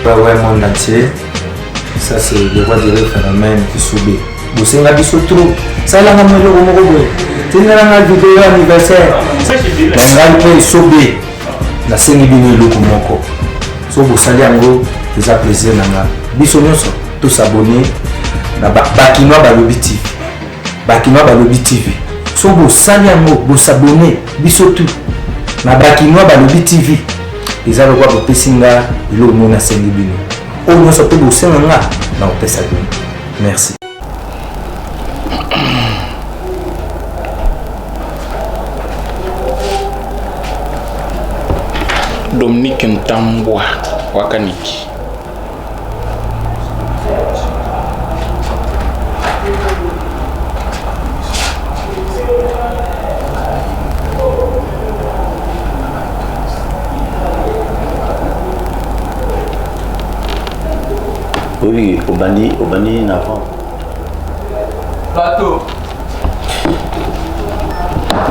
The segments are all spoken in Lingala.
Ouais, monde entier. Ça, c'est le roi du phénomène qui subit. Vous savez, la biso trop. Ça, là, on a le romo. Tu as la vidéo anniversaire. On a le subit. La scène est bien le comoko. So, vous savez, en gros, c'est un plaisir. Biso, tous s'abonner. Bakinois Balobi TV. Bakinois Balobi TV. So, vous savez, vous s'abonner. Biso tout. Bakinois Balobi TV. Les gens voient que Pessinga, il a scène de bino. On ne sait pas où c'est là. Non, merci. Dominique Ntambwa Wakaniki. Oui, Obani Navant. Bateau.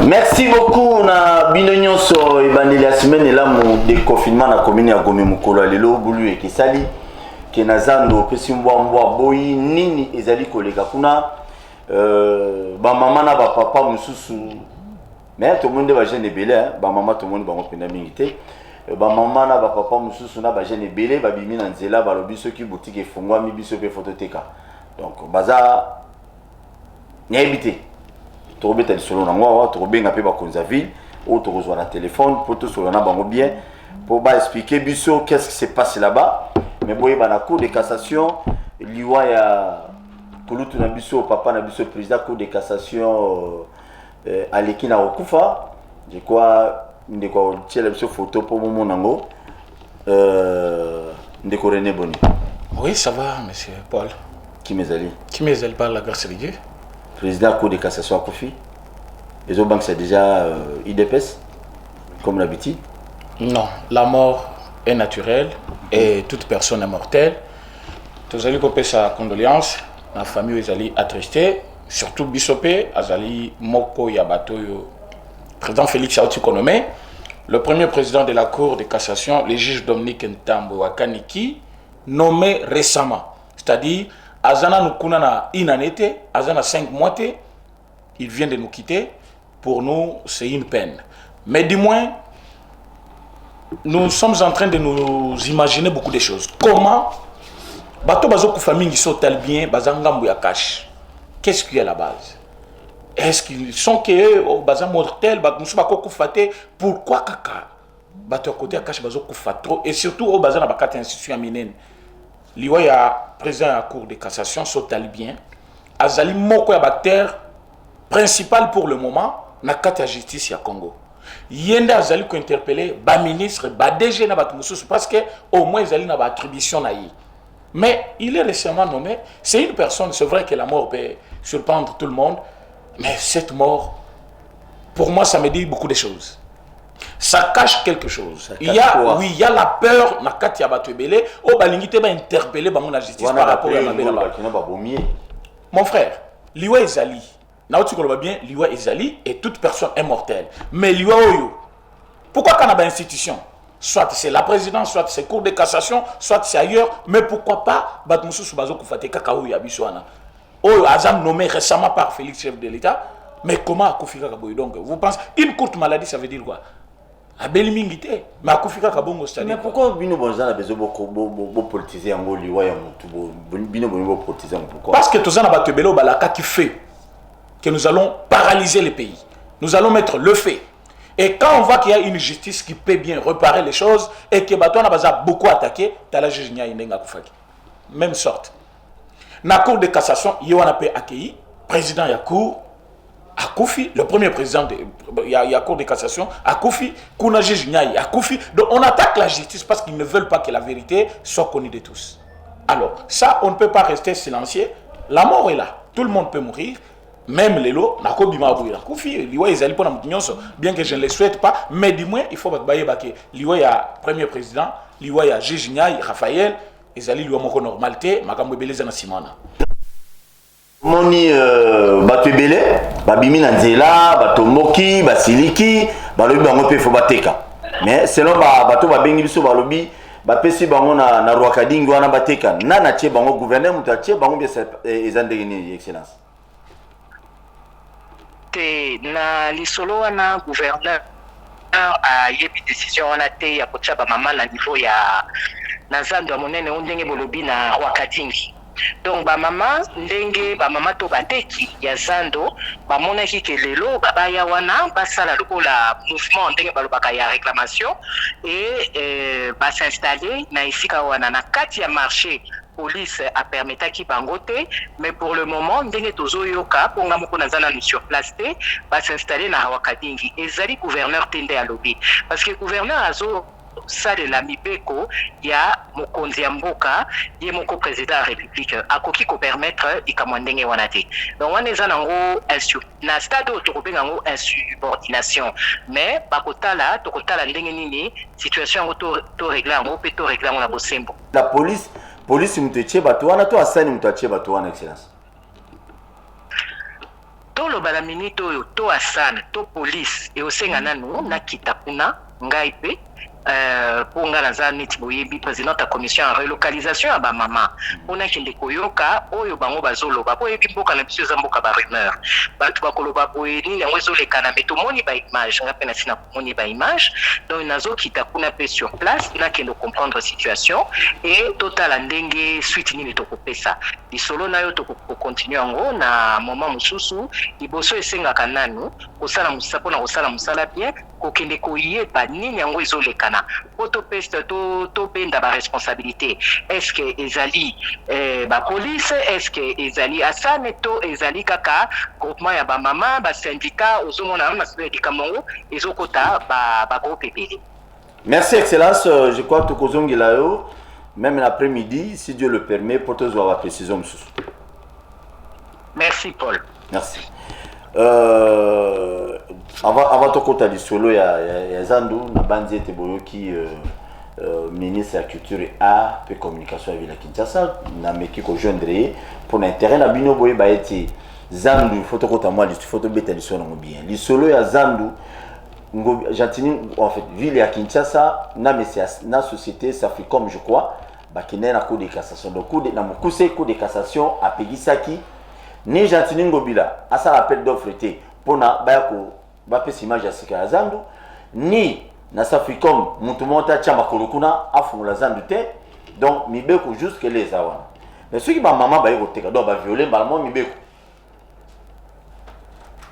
Merci beaucoup na binonyo so Ebani la semaine et là mon déconfinement na commune ya Gomé Mukolo lelo bulu et kisali ke nazando pesi mbwa boyi nini ezali koleka kuna ba mama na ba papa mususu mais tout le monde va jeune belé ba mama tout le monde ba ngopenda mingité ba mama na ba papa mususu na ba jeune belé ba bimi na nzela ba lobi soki boutique efungwa mi biso pe phototeka donc baza nyebité Torobeta solo na ngwa torobenga pe ba konza ville ou torozwa na téléphone pour tout sur na bango bien pour ba expliquer biso qu'est-ce qui se passe là-bas mais boye ba na cour de cassation liwa ya kulutu na biso papa na biso président cour de cassation aleki na okufa je crois ndeko tiela biso photo pour mon nango ndeko René Boni. Oui, ça va monsieur Paul. Qui m'ezali par la grâce de Dieu. Président de la Cour de cassation à Kofi. Les autres banques, c'est déjà IDPS, comme l'habitude. Non, la mort est naturelle et toute personne est mortelle. Tous allez couper sa condoléance, la famille est allée attristée, surtout Bissopé, Azali Moko Yabato, président Félix Aouti Konome, le premier président de la Cour de cassation, le juge Dominique Ntambwe Wakaniki, nommé récemment, c'est-à-dire Azana nous kunana inanete, Azana 5 mois, il vient de nous quitter. Pour nous, c'est une peine. Mais du moins, nous sommes en train de nous imaginer beaucoup de choses. Comment Bato Bazo Famille sont tel bien, Bazangambu ya cash. Qu'est-ce qu'il y a à la base? Est-ce qu'ils sont que Bazan mortel, Bazan Bako Fate? Pourquoi Kaka Bato côté à cash Bazo Kufatro et surtout au Bazan Bakate institution aminen. Liwa ya président à la Cour de cassation sont bien. Azali Moko ya bactère principal pour le moment. Na kati ya justice ya Congo. Yenda azali ko interpeller ba ministre, ba DG na batu mususu parce que au moins azali na ba attribution na yi. Mais il est récemment nommé, c'est une personne, c'est vrai que la mort peut surprendre tout le monde, mais cette mort pour moi ça me dit beaucoup de choses. Ça cache quelque chose. Il y a la peur na kati ya batu ebele, o balingite ba interpeller ba mon justice par rapport à mon frère, Liwa Ezali Naouti Koloba bien, Liwa Ezali et toute personne est mortelle. Mais Liwa Oyo, pourquoi quand on a une institution? Soit c'est la présidence, soit c'est cour de cassation, soit c'est ailleurs, mais pourquoi pas Batmoussou Soubazo Koufate Kakaou Yabisouana? Oyo Azam nommé récemment par Félix, chef de l'État, mais comment Akoufika Kaboy? Donc vous pensez, une courte maladie, ça veut dire quoi? Abelimingité, mais Akoufika Kabongo c'est-à-dire. Mais pourquoi Bino Bonzan a besoin de politiser en Liwa Bino Bongo politiser pourquoi? Parce que tout ça n'a pas de bélo, Balaka qui fait que nous allons paralyser le pays. Nous allons mettre le fait. Et quand on voit qu'il y a une justice qui peut bien réparer les choses et que Bato n'a pas beaucoup attaqué, t'as la juge Nya Indenga Koufaki. Même sorte. Na Cour de cassation, il y a un accueilli, président Yakou, Akoufi, le premier président de la Cour de cassation, Akoufi, Kuna juge Nya Akoufi. Donc on attaque la justice parce qu'ils ne veulent pas que la vérité soit connue de tous. Alors, ça, on ne peut pas rester silencieux. La mort est là. Tout le monde peut mourir. Même les lots, bien que je ne le souhaite pas, mais du moins, il faut que Liwa ya premier président, Liwa ya juge Nya Raphaël, et Zali Liwa Moko normalité, Makambo Beleza na Simona. Moni Bato Belé, Babimi Nanzela, Bato Moki, Basiliki, Balobi Bango Pe Fobateka. Mais selon Bato Babengi Biso Balobi, bapesi bango na Rwakadingi wana bateka nana tie bango gouverneur muta tie bango bien ezandenge ni excellence te na lisolo wana gouverneur a yebi décision wana te ya kotia ba mama na niveau ya na zando ya monene ndenge bolobi na Rwakadingi. Donc ba mama ndenge ba mama to bateki ya zando ba monaki ke lelo babaya wana basala lokola mouvement ndenge balobaka ya réclamation et ba s'installer na esika wana na kati ya marché. Police a permis bango te, mais pour le moment ndenge tozoyoka ponga moko nazana sur place te va s'installer na Rwakadingi ezali gouverneur tende ya lobby parce que gouverneur azo sale la mibeko ya mokonzi ya mboka ye moko président ya république akoki ko permettre ikamwandenge wana te. Donc wana eza nango na stade tokobenga ngo insubordination, mais bakotala tokotala ndenge nini situation yango to régler yango pe to régler yango na bosembo. La police muteche bato wana to asani mutache bato wana excellence to lobala minute oyo to asana to police e osenga nanu na kita kuna ngai pe pour nga naza neti boyebi président ya commission ya relocalisation ya ba mama mpona kende koyoka oyo bango bazoloba boyebi mboka na biso eza mboka ba rumeur bato bakoloba boye nini yango ezolekana me tomoni ba image nga mpe nasi na komoni ba image donc nazokita kuna mpe sur place nakende comprendre situation et totala ndenge suite nini tokopesa lisolo na yo tokokontinue yango na moment mosusu liboso esengaka nanu kosala mosala mpona kosala mosala bien kokende koyeba nini yango ezolekana poto peste to benda ba responsabilité est-ce que ezali ba police est-ce que ezali asane to ezali kaka groupement ya ba mama ba syndicat ozomona na syndicat mongo ezokota ba groupe pépé. Merci excellence, je crois que kozongela yo même l'après-midi si Dieu le permet pour te voir la précision monsieur. Merci Paul. Merci. Avant to kota lisolo ya Zandu na banzi ete boyoki ministre de la culture et art et communication avec la Kinshasa na meki ko joindre pour l'intérêt na bino boye ba ete Zandu photo kota moi lisolo photo beta lisolo ngo bien lisolo ya Zandu ngo jantini en fait ville ya Kinshasa na messias na société Saficom je crois ba kinena cour de cassation donc cour de na mokuse cour de cassation a pegisaki ni jantini ngobila asa appel d'offre te pona bayako bapesi image ya sika ya Zandu ni na Saficom mutu monta chamba kolokuna afungula Zandu te donc mibeko jusque les awana mais ceux qui ba mama bayeko teka donc ba violer balamo mibeko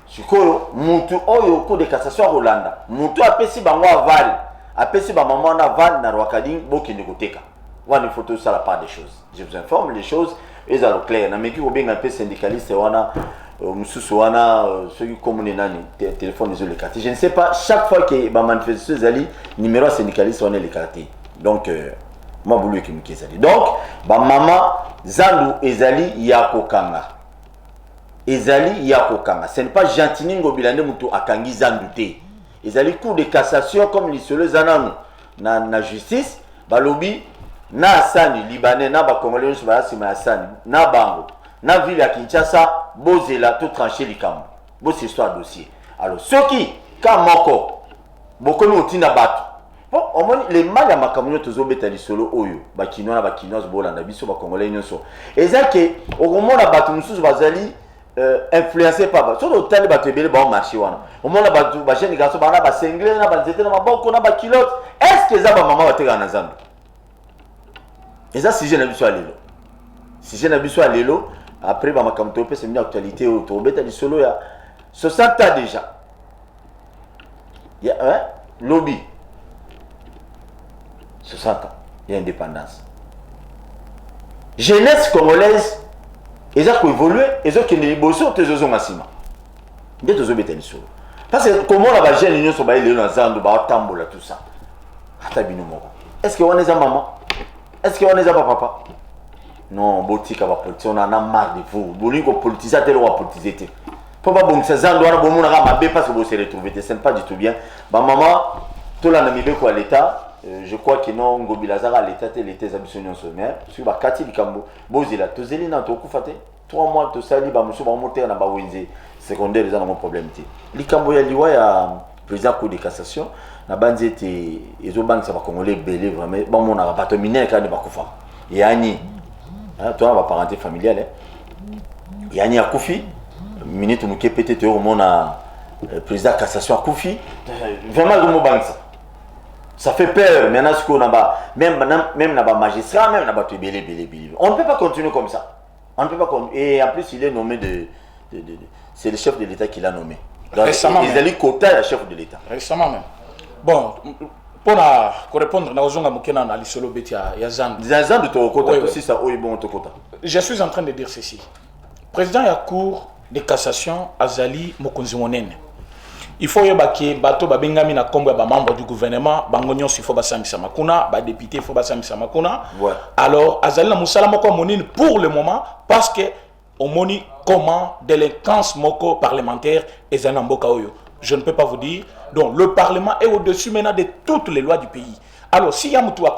sikoyo mutu oyo ko de cassation à Rolanda mutu apesi bango aval apesi ba mama na aval na Rwakadingi bokende koteka wana photo ça la part des choses je vous informe les choses et à clair na meki ko benga pe syndicaliste wana mususu wana ceux qui communiquent nani téléphone les cartes je ne sais pas chaque fois que ba manifestation zali numéro syndicaliste on est les cartes donc moi boulou ki mukizali donc ba mama Zandu ezali ya kokanga ezali ya kokanga ce n'est pas gentini ngobilande mutu akangi Zandu te ezali cour de cassation comme lisolo zananu na justice balobi na asani libanais na ba congolais sur ba sima asani na bango na ville ya Kinshasa bozela tout trancher likambo bo c'est histoire dossier alors ceux qui quand moko bokomi otina bato bon on moni les mal ya makambo tozo beta lisolo oyo ba kinois na ba kinois bolanda biso ba congolais nyonso ezake okomona bato mususu bazali influencé par bato so tali bato ebele ba marché wana omona bato ba jeune garçon bana ba sengle na ba nzete na maboko na ba kilote est-ce que za ba mama bateka na Zandu eza sujet na biso alelo sujet na biso alelo après ba makambo to pesa mina actualité to beta lisolo ya 60 ans déjà ya lobby 60 ans il y a indépendance jeunesse congolaise eza ko évoluer ezo kende liboso tezozo masima nde tozo beta lisolo parce que comment la ba jeune nyonso ba elelo na Zandu ba tambola tout ça ata bino moko est-ce que on est maman est-ce qu'on est pas papa non botika ba politique on en a marre de vous boli ko politiser tel ou politiser te faut pas bon ça Zandu wana bomona ka mabe parce que vous se retrouver te c'est pas du tout bien ba maman tout la namibe ko à l'état je crois que non ngobilazara à l'état et l'état zabisonion sommaire sur ba kati likambo bozila to zeli na to kufate 3 mois to sali ba muso ba monter na ba wenze secondaire les a mon problème te likambo ya liwa ya président cour de cassation na banzi ete ezobangisa bakongolais belé vraiment bamonaka bato minene kaka nde bakufa yani toa baparenté familiale yani akufi minute moke pete toyokomona président cassation akufi vraiment ezomobangisa ça fait peur maintenant ce qu'on a même na ba magistrat même na bato belé on ne peut pas continuer comme ça on ne peut pas continuer et en plus il est nommé c'est le chef de l'État qui l'a nommé. Récemment. Ils allaient quota le chef de l'État. Récemment même. Bon, pour répondre à Ozonga Mukena na lisolo beti ya Zand. Zand de ton quota aussi ça oui bon ton quota. Je suis en train de dire ceci. Président ya cour de cassation Azali Mokonzi Monene. Il faut yebaki bato babengami na kombo ya ba membre du gouvernement bangonyo il faut basamisa makuna ba député il faut basamisa makuna. Ouais. Alors Azali na musala moko monine pour le moment parce que on moni comment délinquance moko parlementaire et Zanamboka Oyo. Je ne peux pas vous dire. Donc le Parlement est au-dessus maintenant de toutes les lois du pays. Alors si Yamoutou a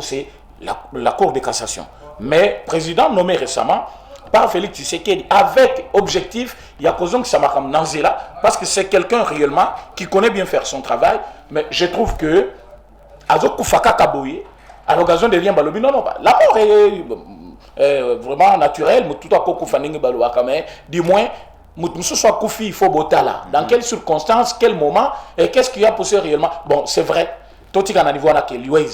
c'est la Cour de cassation. Mais président nommé récemment par Félix Tshisekedi avec objectif, il y a Kozong Samakam Nanzela parce que c'est quelqu'un réellement qui connaît bien faire son travail. Mais je trouve que Azokou Faka Kabouye, à l'occasion de rien Balobi, non, la mort est vraiment naturelle, mais tout à coup, du moins, soit Koufi, il faut botala. Dans quelles circonstances, quel moment, et qu'est-ce qui a poussé réellement? Bon, c'est vrai, tout le monde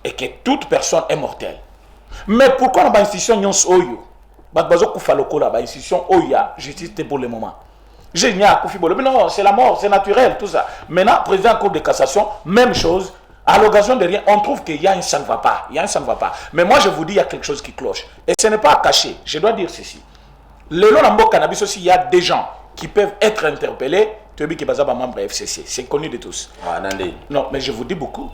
et que toute personne est mortelle. Mais pourquoi dans l'institution Oyo, institution Oya, justice pour le moment? Non, c'est la mort, c'est naturel, tout ça. Maintenant, président de la Cour de cassation, même chose. À l'occasion de rien, on trouve qu'il y a un ça ne va pas. Il y a un ça ne va pas. Mais moi, je vous dis, il y a quelque chose qui cloche. Et ce n'est pas à cacher. Je dois dire ceci. Le long cannabis aussi, il y a des gens qui peuvent être interpellés. Tu as dit que c'est un membre FCC. C'est connu de tous. Ah, non, mais je vous dis beaucoup.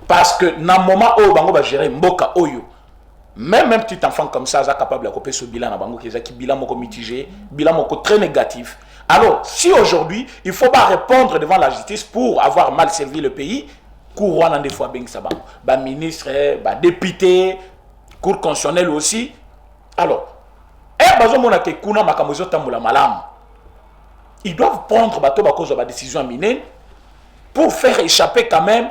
Parce que dans le moment où on va gérer Mboka Oyo, même un petit enfant comme ça, est capable de couper ce bilan, qui est bilan mitigé, bilan très négatif. Alors, si aujourd'hui, il ne faut pas répondre devant la justice pour avoir mal servi le pays, couronne des fois ministre, député, cour constitutionnelle aussi. Alors, ils doivent prendre la décision minée pour faire échapper quand même.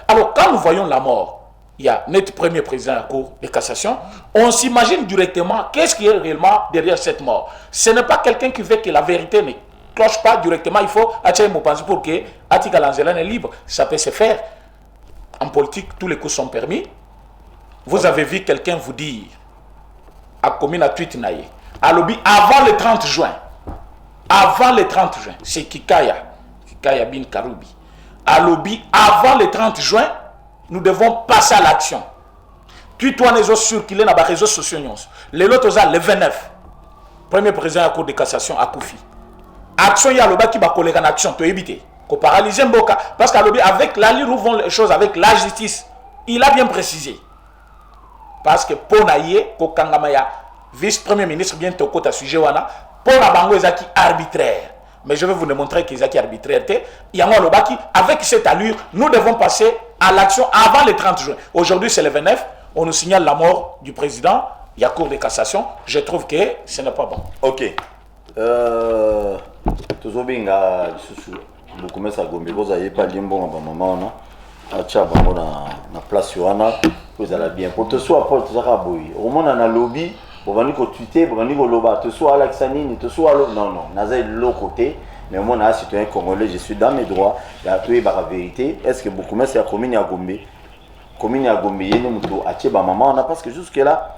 Alors, quand nous voyons la mort, il y a notre premier président de la Cour de cassation, on s'imagine directement qu'est-ce qui est réellement derrière cette mort. Ce n'est pas quelqu'un qui veut que la vérité ne cloche pas directement, il faut attirer mon pensée pour que Atika Lanzelan est libre. Ça peut se faire. En politique, tous les coups sont permis. Vous avez vu quelqu'un vous dire, à commune à tweet naïe, à lobby avant le 30 juin, c'est Kikaya Bin Karoubi. À lobby avant le 30 juin, nous devons passer à l'action. Puis toi, les autres circulent dans les réseaux sociaux. Les autres, le 29, premier président de la Cour de cassation à Koufi. Action, il y a le bas qui va coller en action, tu éviter. Qu'on paralyse Mboka. Parce qu'avec la lire où vont les choses, avec la justice, il a bien précisé. Parce que pour Naye, Kokangamaya, vice-premier ministre, bientôt côté sujet, pour la bango, ils sont arbitraire. Mais je vais vous démontrer qu'ils sont arbitraire. Il y a un le bas qui, avec cette allure, nous devons passer à l'action avant le 30 juin. Aujourd'hui, c'est le 29. On nous signale la mort du président. Il y a cour de cassation. Je trouve que ce n'est pas bon. Ok. Tozobinga beaucoup mais ça gombe vous avez pas limbo ba maman na acha bango na place wana vous allez bien pour te soit pour te sera boy au monde na lobby bon bani ko tweeter bon bani ko loba te soit Alexanine te soit non naza l'autre côté mais moi na citoyen congolais je suis dans mes droits il y a tout la vérité est-ce que beaucoup mais c'est la commune à Gombe yene muto acha ba maman na parce que jusque là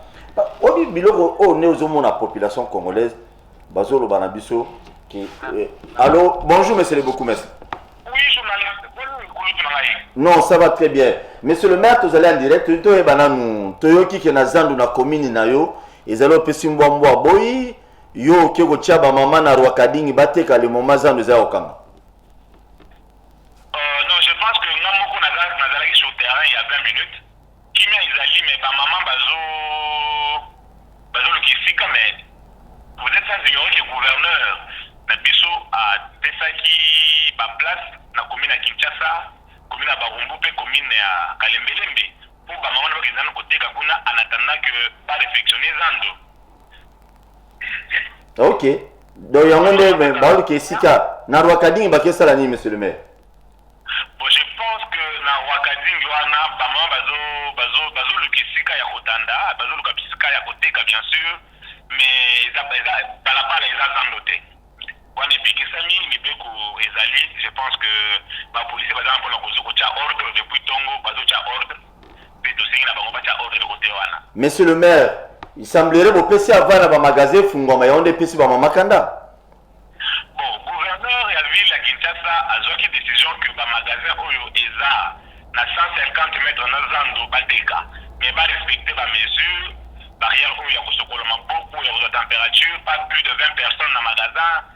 au biloko on est aux la population congolaise bazolo banabiso. Allô, bonjour monsieur le Bokoumès. Oui, journaliste. Non, ça va très bien. Monsieur le maire, vous allez en direct. Tu es bananu. Toyoki qui na zandu na commune na yo. Ezalo pesi mbwa boyi. Yo kego chaba mama na Rwakadingi bateka le moment zandu za okanga. Non, je pense que Namoko Nazalaki sur le terrain il y a 20 minutes. Kimia Izali, mais ba maman bazo le kisika, mais vous êtes sans ignorer que le gouverneur Nabiso a Tessaki ba place na commune à Kinshasa, commune à Barumbu, commune à Kalembelembe. Pour ba maman qui est côté Kakuna en attendant que pas réflexionner Zando. Ok. donc yango nde baoluka esika na rwakadingi bakesala nini monsieur le maire? Bon, je pense que na Wakadingi wana bamama bazoluka esika ya kotanda, bazoluka bisika ya koteka bien sûr, mais balabala eza zando te. Wana epekisami mibeko ezali, je pense que bapolisi bazala mpona kozokotya ordre depuis ntongo bazotya ordre mpe tosengi na bango batya ordre kote wana. Monsieur le maire, il semblerait bopesi ava na bamagasin efungwama yango nde epesi bamamakanda. Bon, gouverneur ya ville ya Kinshasa azwaki décision que bamagasin oyo eza na 150 mètres na zando bateka, mais barespecte bamesure barrière oyo ya kosokola maboko ya kozwa température, pas plus de 20 personnes na magasin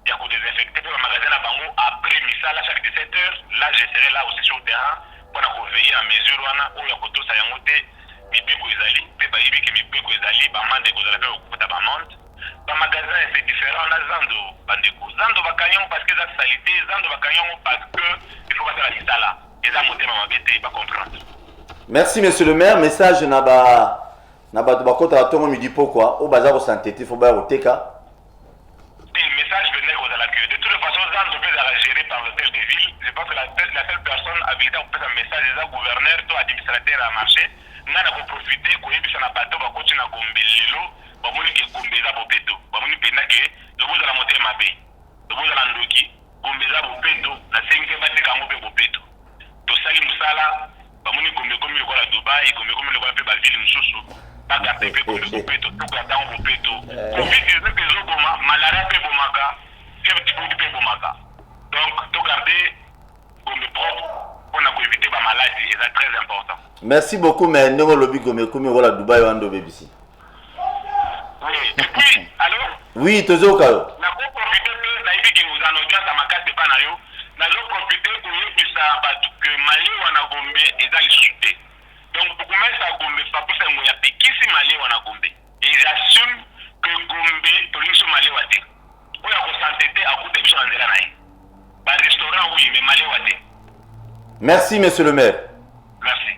ya kodésinfecter mpe bamagasin na bango après misala chaque 17 heures. Là je serai là aussi sur le terrain mpona koveiller na mesure wana oyo ya kotosa yango te mibeko ezali mpe bayebi ke mibeko ezali bamande kozala mpe kokuta bamande. Bamagasin c'est différent na zando bandeko, zando bakanyango parce que eza salité, zando bakanyango parce que il faut basala misala eza motema mabe te bacomprendre. Merci monsieur le maire, message na bato bakota batongo midi pokwa oyo baza kosantete fo baya koteka. Le message venait aux la queue. De toute façon, Zando peut être géré par l'hôtel de ville. Je pense que la seule personne habilitée à faire un message est le gouverneur, toi administrateur à marché. Nous avons profité qu'on ait pu faire un bateau, on continue à gomber l'élo, on va dire que gomber ça pour péto. On va dire que le bout de la montée m'a payé. Le bout de la ndoki, gomber ça pour péto. La 5e bâtiment qu'on peut pour péto. Tout ça, il nous a là. On va dire gomber comme il y a Dubaï, gomber comme il y a la ville de Moussoussou. Pas garder pour péto, tout garder pour péto. Covid-19, les autres, malaria peut bomaka, fièvre typhoïde peut bomaka. Donc, tout garder comme propre pour éviter la maladie, c'est très important. Merci beaucoup, mais nous avons comme à Dubaï ou BBC. Oui, et puis, allô? Oui, toujours Nous avons profité que nous en audience à ma case de Panayo. Nous avons profité pour que Mali ou Anagombe est dans le sud. Donc, pour commencer à Gombe, c'est pas pour ça qu'il y a Pekisi Mali ou Anagombe. Et j'assume que Gombe, Tolinso Mali ou Ate. Où il y a concentré à coup de bichon en Zélanaï. Par restaurant, oui, mais Mali ou Ate. Merci, monsieur le maire. Merci.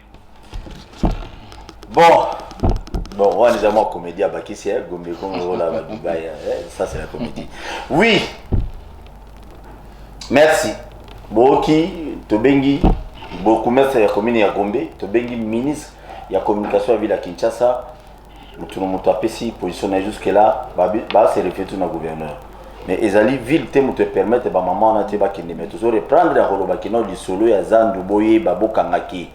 Bon, on a déjà moi comédie à Bakissi, Gombe, comme on l'a à Dubaï, ça c'est la comédie. Oui, merci. Boki, Tobengi, beaucoup merci à la commune de Gombe, Tobengi, ministre, il y a communication avec la Kinshasa, nous avons positionné jusque-là, c'est le fait de gouverneur. Mais Ezali, ville, te permettre, maman, on a été mais toujours reprendre la Rolobakino, du solo, à Zando, Boye, Babo Kangaki,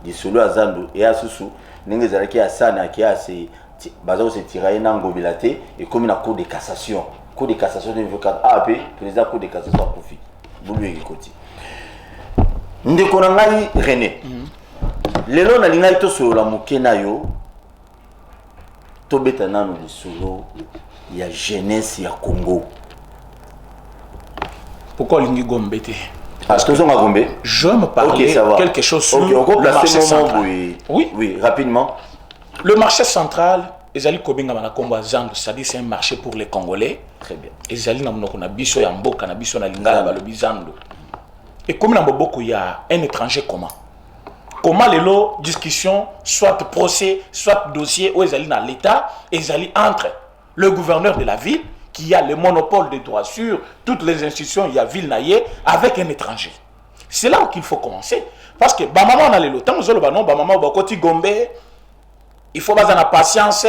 du solo à Zando, et à Soussou. Nous avons à Sana qui a ces bases se tirer dans Gobilate et comme une cour de cassation. Cour de cassation de AP, président cour de cassation à profit. Vous lui écoutez. Nous avons René. Les lois n'ont pas sur la Mukenayo. Tobetana nous solo. Il y a jeunesse, il y a Congo. Pourquoi l'Ingi Gombe? Je me parlais quelque chose sur le marché central. Oui, rapidement. Le marché central, c'est-à-dire c'est un marché pour les Congolais. Très bien. Et comme il y a un étranger comment les lots, discussion, soit procès, soit dossier, où ils allaient dans l'État, et ils allaient entre le gouverneur de la ville, qui a le monopole des droits sur toutes les institutions, il y a ville naïe, avec un étranger. C'est là qu'il faut commencer. Parce que, maman, on a les lots. Tant que maman, on côté Gombe, il faut avoir la patience,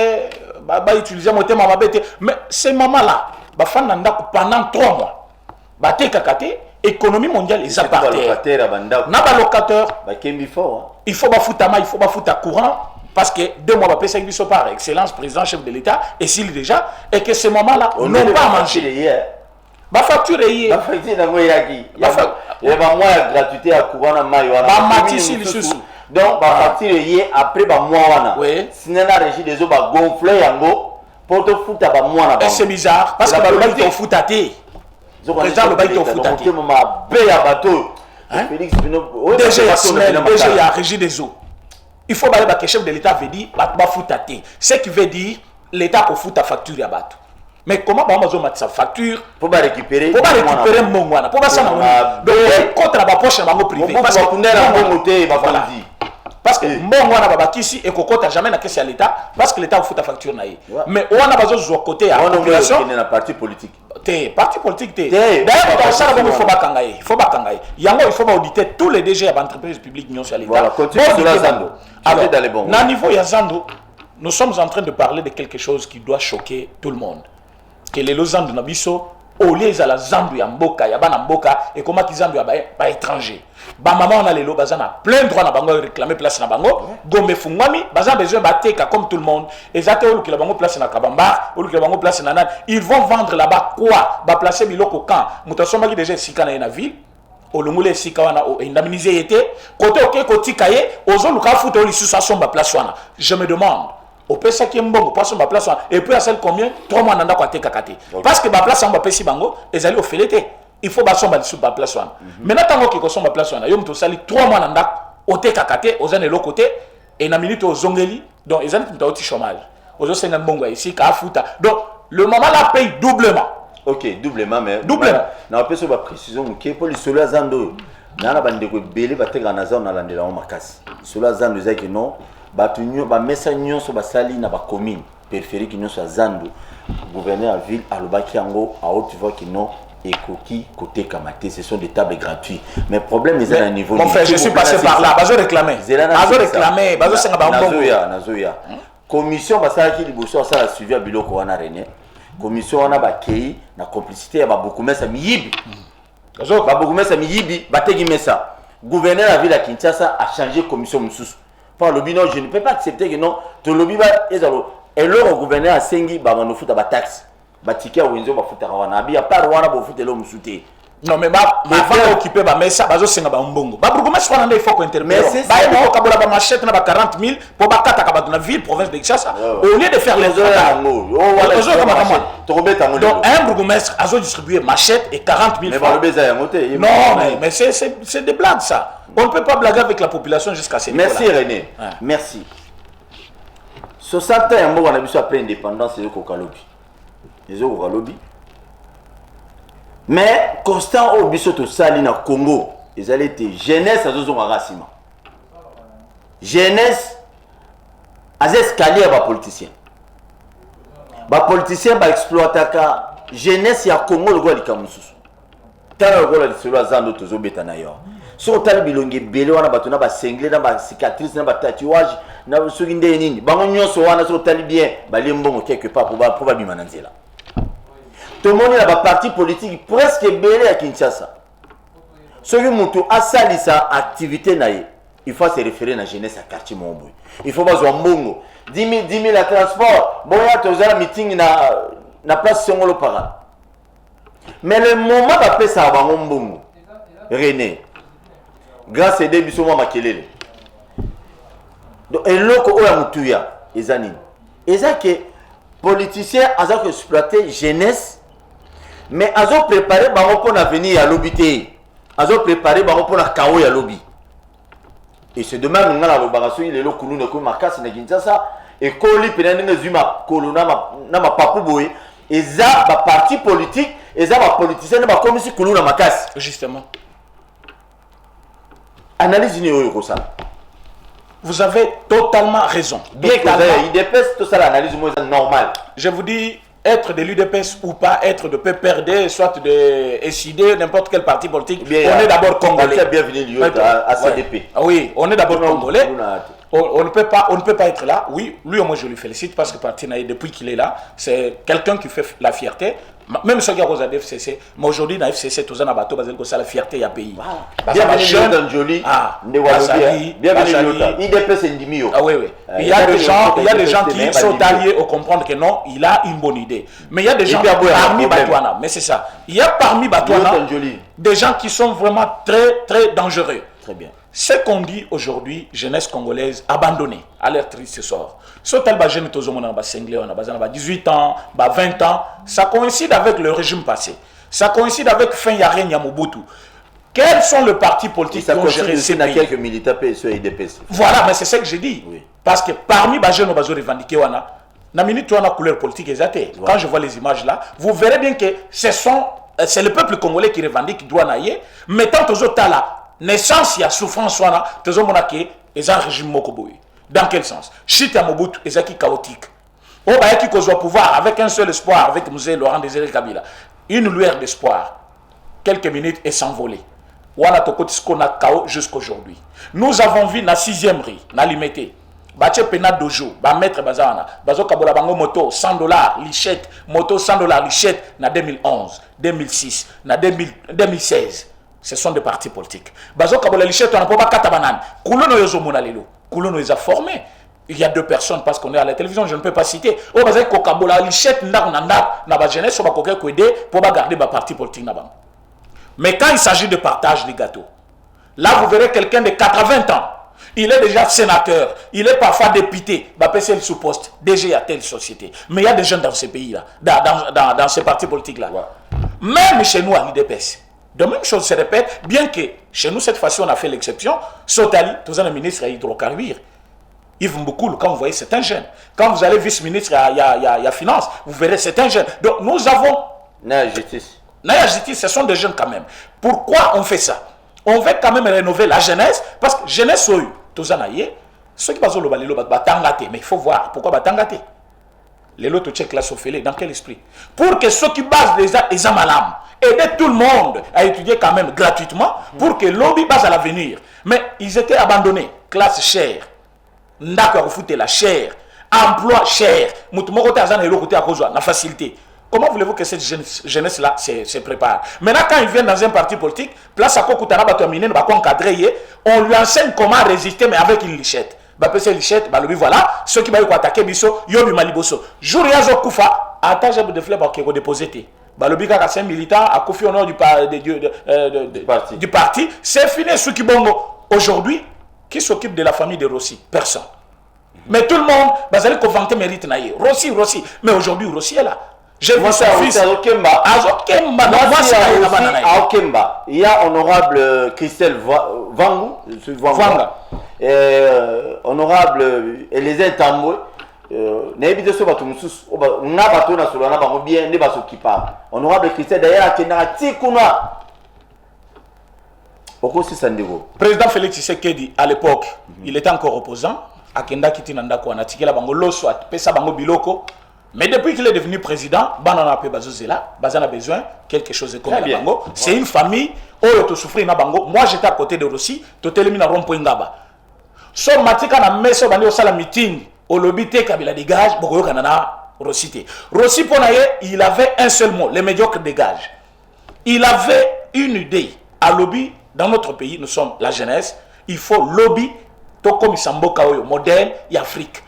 utiliser mon thème, mais ces mamans-là, pendant 3 mois, économie mondiale, ils appartiennent. Locataire, il faut il faut courant. Parce que 2 mois après, c'est par excellence, président, chef de l'État, et s'il déjà, et que ces moments-là n'ont pas mangé. Ma facture est hier. Il y a une gratuité à courant à Maïwana. Donc, ma facture est hier après Moana. Sinon, la régie des eaux va gonfler pour te foutre à Moana. Et c'est bizarre, parce que le bail est foutu à thé. Président, le bail est foutu à thé. Déjà, il y a régie des eaux. Il faut que le chef de l'État veut dire ce qui veut dire l'État peut foutre ta facture à battre. Mais comment on va mettre sa facture pour récupérer mon pour ça donc contre la poche dans privé parce que parce que mbongo wana babakisi et kokota jamais na caisse à l'état parce que l'état fout ta facture naïe mais wana bazo zo côté à la population on est na parti politique parti politique d'ailleurs dans ça il faut bakangaye yango il faut auditer tous les DG à entreprises publiques nyonso à l'état voilà continue sur la Zando alors na niveau ya Zando nous sommes en train de parler de quelque chose qui doit choquer tout le monde que les Zando na biso au lieu de la Zando ya mboka ya bana mboka et comment qu'ils Zando ya ba étranger ba maman on a les lots bazana plein droit na bango réclamer place na bango gombe fungwami bazana besoin bateka comme tout le monde et zate olu ki la bango place na kabamba olu ki la bango place na nan ils vont vendre là-bas quoi ba placer biloko quand mutasoma ki déjà sika na ville olungule sika wana o indemniser été côté OK kotika ye ozo luka futa oli sous somba place wana je me demande au pesa qui mbongo poisson ba place et puis à celle combien 3 mois nanda kwa teka kate parce que ba place en ba pesi bango ezali ofelete il faut ba somba sous ba place wana maintenant tango ki ko somba place wana yo mto sali 3 mois nanda o teka kate ozane lo côté et na minute ozongeli donc ezali mto oti chômage ozo senga mbongo ici ka futa donc le moment la paye doublement ok doublement mais doublement na peso ba précision ke pour le solo Zando nana bande ko belé ba teka na zone na landela o makasi solo Zando ezaki non batunyo ba mesa nyonso basali na ba commune périphérique nyonso ya Zando gouverneur à ville alobaki yango a haute voix qui non ekoki côté kamate ce sont des tables gratuites mais problème est à un niveau mon frère je suis passé par là bazo réclamer bazo senga ba mbongo nazoya commission basalaki liboso asala suivi ya biloko wana René commission wana ba kei na complicité ya ba bokumesa miyibi ba bokumesa miyibi bategi mesa gouverneur à ville à Kinshasa a changé commission mususu par le bino je ne peux pas accepter que non to lobby ba ezalo et le gouverneur a sengi ba manofuta ba taxe ba ticket wenzo ba futa wana abi par wana ba futa lo musuté non mais ba va occuper ba mesa bazo senga ba mbongo ba bourgmestre wana il faut ko intervenir ba ko kabola ba machette na ba 40 000 pour ba kata ka ba na ville province de Kinshasa au lieu de faire les autres donc un bourgmestre azo distribuer machette et 40 000 francs non mais c'est des blagues ça. On ne peut pas blaguer avec la population jusqu'à ces niveaux-là. Merci René. Ouais. Merci. 60 ans, on a vu après l'indépendance, c'est le Kokalobi. Les autres Kokalobi. Mais constant au bisoto sali na Congo, ils allaient être jeunesse à Zozo Rassima. Jeunesse à escalier à politicien. Les politiciens va exploiter la jeunesse à Congo le gars de Kamususu. Tant le gars de celui à Zando Tozo Betanayor. So tali bilongi bele wana bato na ba sengle na ba cicatrice na ba tatouage na soki nde nini bango nyonso wana so tali bien bali mbongo quelque part pour bima na nzela to moni na ba parti politique presque bele à Kinshasa soki mutu asalisa activité na ye il faut se référer na jeunesse à quartier Momboy il faut bazwa mbongo 10 000 la transport boya tozala meeting na place Songolo para mais le moment ba pesa bango mbongo René grâce à des bisous makelele donc et loko oya mutuya ezanini eza que politicien aza ko exploiter jeunesse mais azo préparer bango pour l'avenir ya lobité azo préparer bango pour la chaos ya lobby et c'est de même ngala lobaraso il est lo kuluna ko makasi na Kinshasa et koli penane zuma kolona na mapapu boy eza ba parti politique eza ba politicien na ba komisi kuluna makasi justement. Analyse vous avez totalement raison. Il dépasse tout ça l'analyse normale. Je vous dis, être de l'UDPS ou pas, être de PPRD, soit de SID, n'importe quel parti politique, bien, on est d'abord congolais. Bienvenue à CDP. Oui, on est d'abord congolais. On ne peut pas être là. Oui, lui, moi je lui félicite parce que parti depuis qu'il est là, c'est quelqu'un qui fait la fierté. Même ceux qui ont à FCC, mais aujourd'hui dans FCC, tous les bateaux, c'est la fierté du pays. Bienvenue dans Joli. Bienvenue IDP c'est Ndimio. Ah oui. Il y a des gens qui sont alliés au comprendre que non, il a une bonne idée. Mais il y a des gens parmi Batouana, mais c'est ça. Il y a parmi Batouana des gens qui sont vraiment très très dangereux. Très bien. Ce qu'on dit aujourd'hui, jeunesse congolaise abandonnée, à leur triste sort. Ce tel jeune on a 18 ans, 20 ans, ça coïncide avec le régime passé. Ça coïncide avec fin Yaren Yamobutu. Quels sont les partis politiques qui ont géré ces pays? Quelques militaires sur IDPS. Voilà, mais c'est ce que j'ai dit. Oui. Parce que parmi les jeunes qui ont revendiqué, la minute où on a couleur politique exactée. Quand je vois les images là, vous verrez bien que c'est le peuple congolais qui revendique droit naïe, mettant aux autres là. Naissance, il y a souffrance, tout le monde a et un régime Mokoboui. Dans quel sens? Chita Mobutu et Zaki chaotique. Oh, bah, qui cause au pouvoir avec un seul espoir, avec M. Laurent Désiré Kabila. Une lueur d'espoir. Quelques minutes et s'envoler. Voilà ce qu'on a chaos jusqu'aujourd'hui. Nous avons vu na 6e riz, na limité. Bache pena dojo, ba maître bazana, bazo kabola bango moto $100, lichette, moto $100, lichette, na 2011, 2006, na 2016. Ce sont des partis politiques. Bazo kabola lichette, on n'a pas katabanan. Koulono yozo monalelo. Koulono les a formés. Il y a 2 personnes parce qu'on est à la télévision, je ne peux pas citer. Oh, bazo kabola lichette, ndak, na ba jeunesse, on va koke aider pour garder ba parti politique na-bang. Mais quand il s'agit de partage des gâteaux, là vous verrez quelqu'un de 80 ans. Il est déjà sénateur, il est parfois député, c'est le sous-poste, DG à telle société. Mais il y a des jeunes dans ces pays-là, dans ces partis politiques-là. Ouais. Même chez nous à l'IDPS. De même chose se répète, bien que chez nous cette fois-ci on a fait l'exception. Sotali, tous un ministre à hydrocarbures. Yves Mboukoul, quand vous voyez, c'est un jeune. Quand vous allez vice-ministre à Finance, vous verrez, c'est un jeune. Donc nous avons... La justice. La justice, ce sont des jeunes quand même. Pourquoi on fait ça? On veut quand même rénover la jeunesse, parce que jeunesse, ceux qui passent au balilo, mais il faut voir pourquoi batangate. Les lots tchèques la sofélé, dans quel esprit? Pour que ceux qui basent les examens, aider tout le monde à étudier quand même gratuitement, pour que l'objet base à l'avenir. Mais ils étaient abandonnés, classe chère, ndaka foute la chère, emploi cher, moutoumoko tazan et l'autre côté à cause de la facilité. Comment voulez-vous que cette jeunesse-là se prépare? Maintenant, quand ils viennent dans un parti politique, place à Kokutana Batomine, on lui enseigne comment résister, mais avec une lichette. Bapese lichette, voilà, ceux qui vont attaquer Bisso, Yobi Maliboso. Jour Yazo Koufa, attache de fleurs pour qu'il déposé. Balobi Kaka, c'est un militant, a confié au nom du parti. C'est fini, ceux qui bongo. Aujourd'hui, qui s'occupe de la famille de Rossi? Personne. Mais tout le monde, Bazali Kovante mérite naïe. Rossi. Mais aujourd'hui, Rossi est là. J'ai vu son fils. À Okemba, il y a honorable Christelle Vangou, honorable Elisée Tamboué. Honorable Christelle d'ailleurs Président Félix Tshisekedi à l'époque, il était encore opposant. Akenda Kitinanda Kouana Tikela Bango Loso, Pesa Bango Biloko. Mais depuis qu'il est devenu président, Banana Bazozela, Bazan a besoin quelque chose de comme Bango. C'est une famille où il a souffert na Bango. Moi j'étais à côté de Rossi, tu t'es éliminé à Rompoint Ngaba. So Matika na meso bandi au sala meeting, au lobby te Kabila dégage, Bogoyo Kanana Rossi te. Rossi Ponaye, il avait un seul mot, les médiocres dégagent. Il avait une idée. À lobby, dans notre pays, nous sommes la jeunesse, il faut lobby, to comme Samboka modèle et Afrique.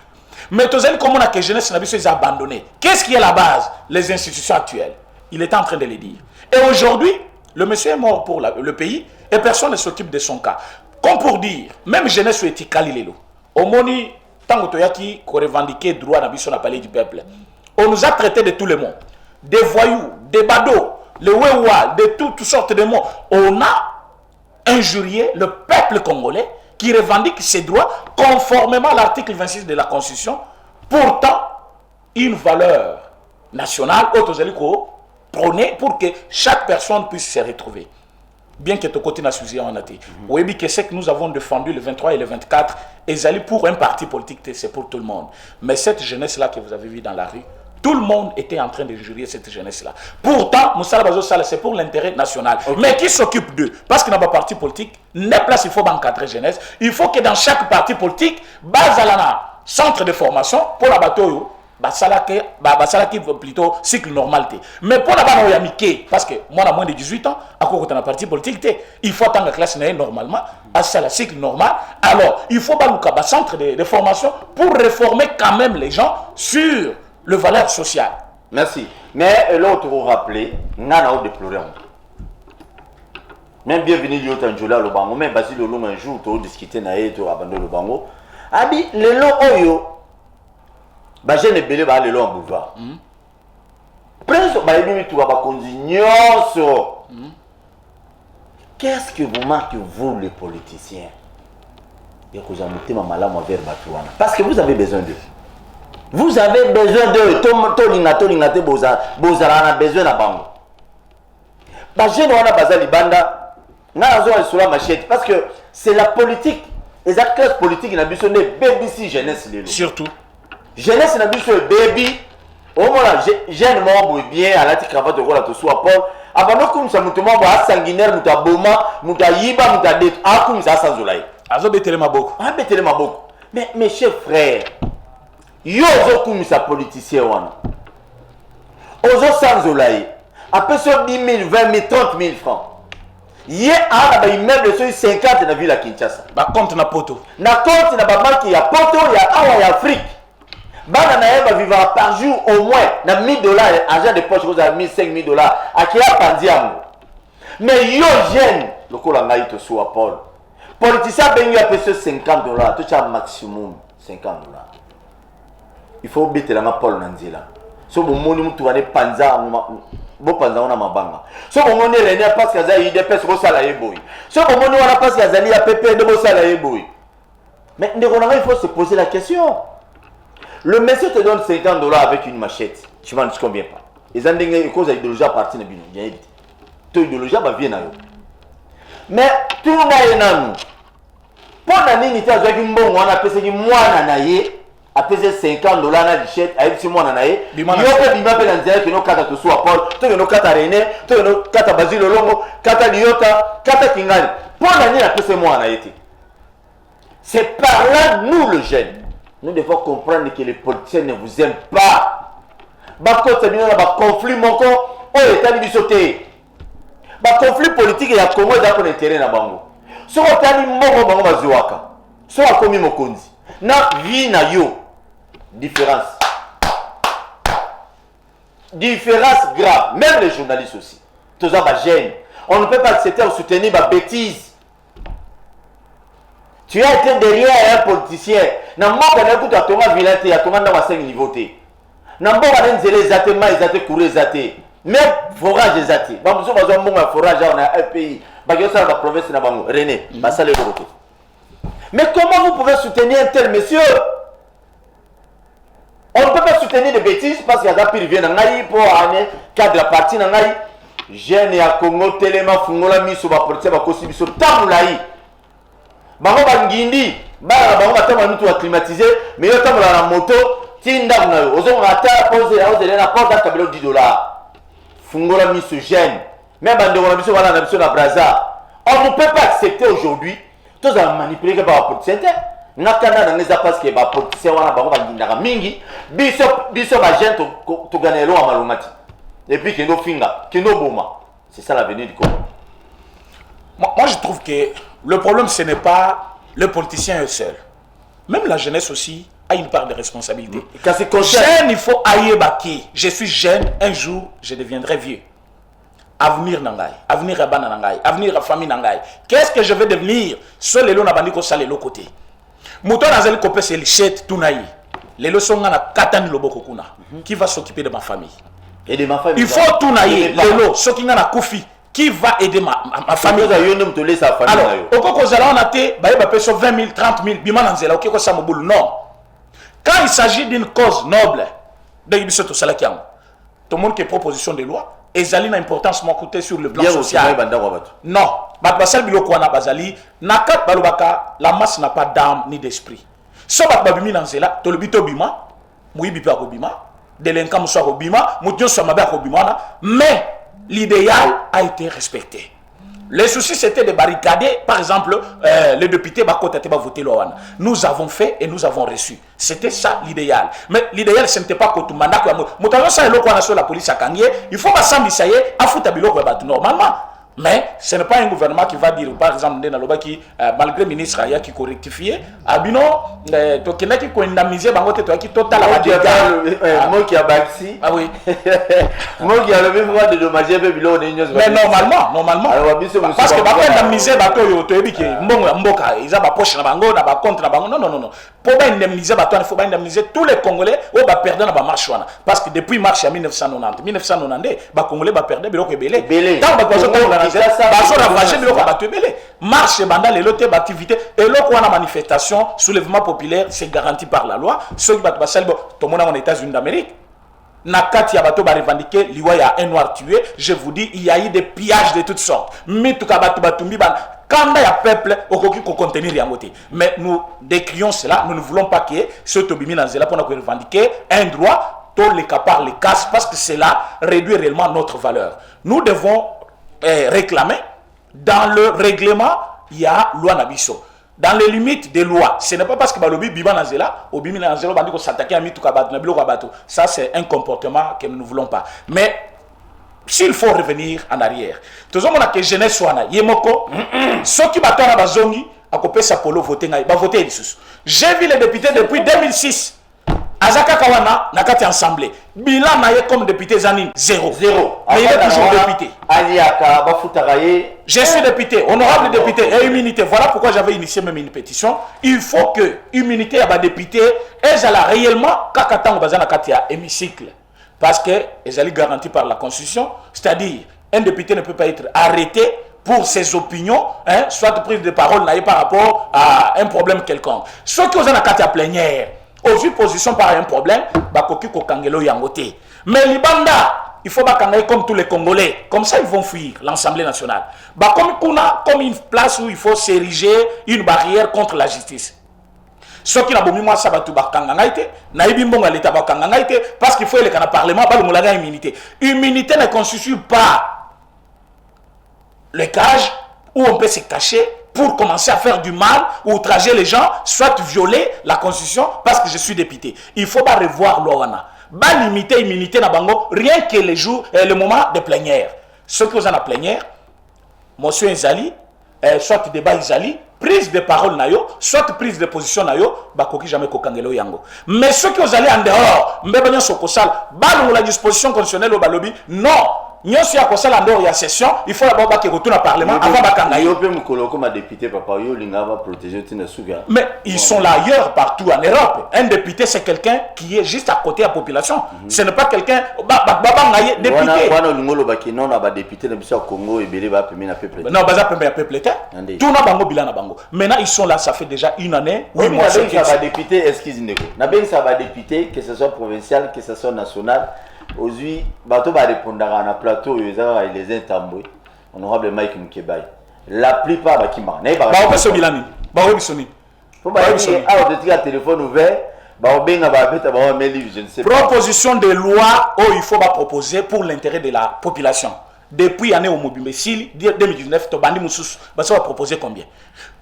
Mais tout comme on a que jeunesse n'a abandonné. Qu'est-ce qui est la base? Les institutions actuelles. Il est en train de les dire. Et aujourd'hui, le monsieur est mort pour le pays et personne ne s'occupe de son cas. Comme pour dire, même jeunesse est Kalilelo. Au moni, tant que Toyaki, qu'on revendiquait droit dans le palais du peuple. On nous a traités de tous les mots. Des voyous, des badauds, les wewa, de toutes sortes de mots. On a injurié le peuple congolais qui revendique ses droits conformément à l'article 26 de la Constitution. Pourtant, une valeur nationale, prônée pour que chaque personne puisse se retrouver. Bien que ton côté n'a suivi en athée. Oui, que c'est que nous avons défendu le 23 et le 24, et aller pour un parti politique, c'est pour tout le monde. Mais cette jeunesse-là que vous avez vue dans la rue, tout le monde était en train de jurer cette jeunesse-là. Pourtant, Moussa Bazo Sala, c'est pour l'intérêt national. Okay. Mais qui s'occupe d'eux? Parce qu'il n'y a pas de parti politique, n'est place, il faut encadrer jeunesse. Il faut que dans chaque parti politique, base à la centre de formation pour la bateau, qui plutôt cycle normal. Mais pour la bateau, parce que moi, j'ai moins de 18 ans, à cause de la parti politique, il faut attendre la classe normalement, à ça, cycle normal. Alors, il faut un centre de formation pour réformer quand même les gens sur le valeur sociale. Merci. Mais l'autre vous rappeler, on a déploré. Même bienvenue Lio Tanjola le bango, même Basile Lolo un jour tu discuter na et tu abandonner le bango. Abi le lo oyo. Ba jeune belé ba le lo en boulevard. Prince ba yimi tu ba kondignoso. Qu'est-ce que vous manquez vous les politiciens? Et que j'amoute ma malamu vers Batouana parce que vous avez besoin d'eux. Vous avez besoin de Tolingate Bozara a besoin de Bango. Parce que c'est la politique les acteurs politiques na biso ne baby si jeunesse lelo Surtout. jeunesse na biso baby au moins jeune membre bien à la cravate de rôle à soit Paul avant comme ça mutumo ba sanguinaire mutaboma mutayiba mutadet a comme ça sans olay Azo betele maboko. a betele maboko mais mes chers frères yo zo comme ça politicien wana ozo sans olay après sur 10 000 20 000 30 000 francs yé a ba immeuble sur 50 na ville à Kinshasa Ba compte na poto. na compte na ba banque ya poto ya awa ya Afrique bana na yeba vivre par jour au moins na $1000 argent de poche vous avez $1,000 $5,000 akia pandiamo mais yo jeune lokola ngai to so Paul politicien bengi apese $50 to cha maximum $50 il faut betela na Paul nanzila so bo moni mutu wane panza bo panza ona mabanga so bo moni René parce que za IDPS ko sala yeboy so bo moni wana parce que azali ya PP de bo sala yeboy mais ndeko na il faut se poser la question. Le monsieur te donne $50 avec une machette. Tu m'en dis combien pas? Les endings, ils causent l'idéologie à partir de Bino. Ton idéologie va bien. Mais tout le monde est là. Pour l'année, il y a un bon, on a pesé moi nanaye, a pesé $50 na bichette, a eu moi nanaye. Il y a un bima pe nanzela que nos kata to soit Paul, to nos kata René, to nos kata Basile Longo, kata Liota, kata Kingali. Pour l'année, a pesé moi nanaye. C'est par là nous le jeune. Nous devons comprendre que les politiciens ne vous aiment pas. Bako c'est un conflit moko au état de bisoté. Ba conflit politique ya Congo za ko intérêt na bango. So otani moko bango bazuwaka. So akomi mokonzi. Na vie na yo différence. Différence grave, même les journalistes aussi. Tous ça va gêne. On ne peut pas accepter ou soutenir ma bêtise. Tu as été derrière un politicien. Na mboka na kuta tonga vilate ya tonga na 5 niveau te. Na mboka na nzele zate mai zate kure zate. Mais forage zate. Ba muso bazo mbonga forage na un pays. Ba yosa la province na bango. René, basale roté. Mais comment vous pouvez soutenir un tel monsieur? On ne peut pas soutenir des bêtises parce qu'il y a des pires viennent ngai pour ane cadre parti na ngai. Jeune ya Congo telema fungola miso ba politicien ba kosi biso tamulai. Bango bangindi bana bango batama mutu acclimatisé mais yo tamola na moto tinda na yo ozo ngata pose ya ozele na porte kabelo $10 fungola miso jeune même bande na biso wana na biso na Brazza on ne peut pas accepter aujourd'hui tous à manipuler que ba politicien nakana na ngeza parce que ba politicien wana bango banginda mingi biso ba jeune to ganelo a malongati et puis kendo finga kendo boma c'est ça l'avenir du Congo. Moi je trouve que le problème, ce n'est pas le politicien seul. Même la jeunesse aussi a une part de responsabilité. Jeune, il faut aïe baki. Je suis jeune, un jour, je deviendrai vieux. Avenir nangai, avenir abana nangai, avenir à famille nangai. Qu'est-ce que je vais devenir? Seul les lots n'abandonnent que ça les lots côté. Mouton nazali kopé c'est lichette tout naï. Les leçons na katani loboko kuna. Qui va s'occuper de ma famille? Et de ma famille. Il faut tout naï. Les lots, ceux qui n'ont koufi. Qui va aider ma famille? Alors, au Koko Zala, on a été 20 000, 30 000, Bimananzela, ok, quoi ça me boule. Non. Quand il s'agit d'une cause noble, de Ibisoto Salakiang, tout le monde qui est proposition de loi, et Zali n'a importance mon côté sur le plan social. Non. Batbasal Bilokwana Bazali, Nakat Balobaka, la masse n'a pas d'âme ni d'esprit. Sobat Babimi Nanzela, Tolobito Bima, Mouibipa Robima, Délinquant Moussa Robima, Moutios Samabe Robimana, mais l'idéal a été respecté. Les soucis c'était de barricader, par exemple, les députés Bakotete va voter Loana. Nous avons fait et nous avons reçu. C'était ça l'idéal. Mais l'idéal ce n'était pas que tout le monde. La police a gagné. Il faut m'assembler ça y est, à foutre normalement. Mais ce n'est pas un gouvernement qui va dire, par exemple, malgré le ministre Aya qui correctifié, Abino, qui a indemnisé, qui total moi qui a baxi. Ah oui. Moi qui a levé moi de dommager mais normalement. Parce que bah indemniser bateau yo to ebi ke mboka ils a ba poche na bango na ba compte na bango non. Pour pas indemniser bateau il faut pas indemniser tous les Congolais ou ba perdre na ba marche wana parce que depuis marche en 1990 ba Congolais ba perdre biloko ebele. Tant ba kozo ko la ba so ravager biloko ba ebele. Marche banda les lotés activité et loko wana manifestation soulèvement populaire c'est garanti par la loi ceux qui ba salbo to mona en États-Unis d'Amérique. Nakati Yabato va revendiquer, il y a un noir tué. Je vous dis, il y a eu des pillages de toutes sortes. Quand il y a peuple, il faut contenir Yangote. Mais nous décrions cela, nous ne voulons pas que ce Tobimi Nanzela pour revendiquer un droit, tous les capards les cassent, parce que cela réduit réellement notre valeur. Nous devons réclamer, dans le règlement, il y a loi Nabiso. Dans les limites des lois, ce n'est pas parce que Balobi Biba Nazela, ou Bimi Nazela, Bandi ko s'attaquer à Mitou Kabat, Nabilo Kabato. Ça, c'est un comportement que nous ne voulons pas. Mais s'il faut revenir en arrière, tout le monde a que jeunesse soit Yemoko, ceux qui battent à Bazongi, à couper sa polo, voter, va voter Lissus. J'ai vu les députés depuis 2006. Azaka Kawana n'a qu'à assemblée. Bilan n'a comme député Zanine, zéro. Mais il est toujours député. Je suis député, honorable député et immunité. Voilà pourquoi j'avais initié même une pétition. Il faut que l'immunité à député est réellement Kakatang Bazana Katia hémicycle. Parce qu'elle est garantie par la Constitution. C'est-à-dire, un député ne peut pas être arrêté pour ses opinions, soit prise de parole par rapport à un problème quelconque. Ceux qui ont la Katia plénière, aux position par un problème, Bakoki Kokangelo Yangote. Mais Libanda, il faut bakangaye comme tous les Congolais. Comme ça, ils vont fuir l'Assemblée nationale. Comme une place où il faut s'ériger une barrière contre la justice. Ceux qui n'ont pas mis moi ça batu bakangaite, naïbi mbonga l'état bakangaite, parce qu'il faut aller au Parlement, pas le moulaga immunité. Immunité ne constitue pas le cage où on peut se cacher pour commencer à faire du mal ou outrager les gens, soit violer la Constitution parce que je suis député. Il ne faut pas revoir l'OANA. Pas limiter l'immunité na bango, rien que les jours, le moment de plénière. Ceux qui ont la plénière, motion Izali, soit débat Izali, prise de parole nayo, soit prise de position nayo, bakoki jamais kokangelo yango. Mais ceux qui ont allé en dehors, mbebanya sokosal, balou la disposition constitutionnelle au balobi, non. Nous sommes à la session, il faut d'abord que retourne au Parlement avant mais ils sont là ailleurs, partout en Europe. Un député, c'est quelqu'un qui est juste à côté de la population. Ce n'est pas quelqu'un député. Non, tout n'a pas bilan. Maintenant, ils sont là, ça fait déjà une année. Oui, moi, ça va député, excusez-moi. Ça va député, que ce soit provincial, que ce soit national. Aujourd'hui, bateau va répondre à un plateau, les intamboués, honorable Mike Mkebaï. La plupart va qui marrent. Bah, on peut se bilaner. Bah, on peut se bilaner. Faut pas dire, ah, on a téléphone ouvert, bah, on bien va mettre un mail, je ne sais pas. Proposition de loi, oh, il faut proposer pour l'intérêt de la population. Depuis l'année au Mobimbe, 2019, Tobandi Moussous, bah, ça va proposer combien?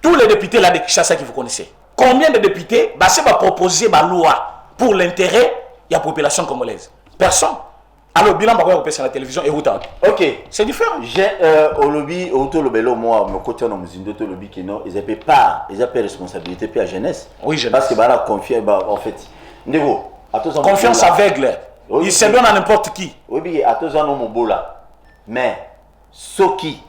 Tous les députés là de Kinshasa que vous connaissez, combien de députés, bah, ça va proposer la loi pour l'intérêt de la population congolaise? Personne. Alors, bilan, on va sur la télévision et où ok. C'est différent. J'ai au lobby, au lobby, moi, mon côté, on a un lobby qui non, ils n'ont pas responsabilité pour la jeunesse. Oui, jeunesse. Parce que bah, la confiance, bah, en fait, niveau. Confiance aveugle. Il se donne à n'importe qui. Oui, mais à tous en mon beau là. Mais, ceux qui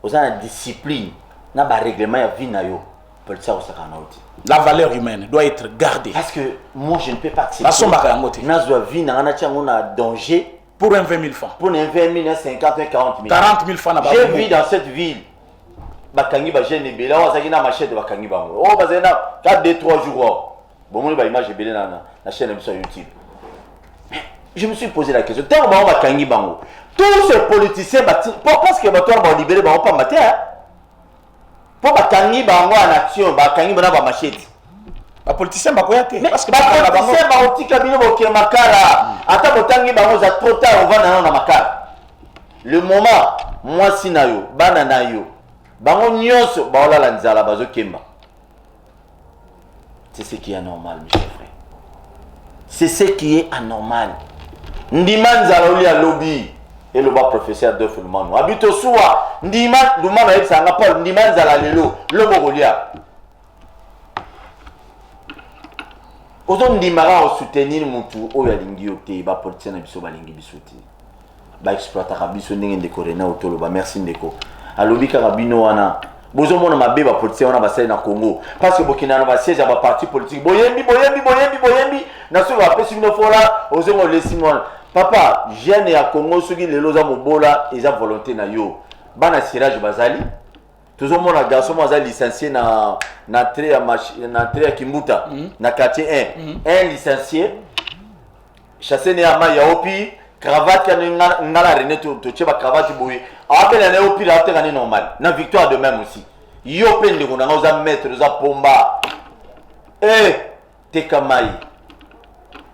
ont la discipline, n'a pas règlement, il y a vie na yo. La valeur humaine doit être gardée. Parce que moi, je ne peux pas accepter. La on a danger. Pour un 20 000 francs. Pour un 20 000, 50 000, 40 000. 40 000 francs. J'ai vu dans cette ville. Bakangi ba jeune belé, on a na machette de Bakangi bango. Oh, bazena 4 2 3 jours. Bon, moi, image belé la chaîne sur YouTube. Je me suis posé la question. Tant on Bakangi bango. Tous ces politiciens, parce que bateau va libérer, on pas mater. Pour bakangi bango en action, bakangi bana ba machete. Ba politicien ba koyate parce que ba politicien ba otika bino bo ke makala. Ata botangi bango za trop tard on va na makala. Le moment moi sinayo, bana na yo. Bango nyonso ba ola la nzala bazo kemba. C'est ce qui est anormal mes chers frères. C'est ce qui est anormal. Ndima nzala oli a lobby. Et le bas professeur de Fulmano. Habite au soir, Ndima, Doumano avec sa rapport, Ndima Zalalelo, le Bogolia. Ozo Ndimara au soutenir Moutou, Oyalingi Ote, Ba Politia Nabiso Balingi Bisouti. Ba exploiter Rabiso Ningen de Corena Otoloba, merci Ndeko. Alobi Karabino Wana. Bozo Mona Mabe Ba Politia, on a basé na Congo. Parce que Burkina Faso siège à ba parti politique. Boyembi, Nassou va passer une fois là, Ozo Molessimon. Papa, jeune et à Congo, ceux qui les loza mobola, ils ont volonté na yo. Bana Siraj Bazali. Tout le monde a garçon moi licencié na trait à Kimbuta, na quartier 1. Un licencié. chassé ne ama ya opi cravate kana ngala René to cheba cravate boye appelle na opi la terre normal na victoire de même aussi yo pende ko na oza mettre za pomba tekamai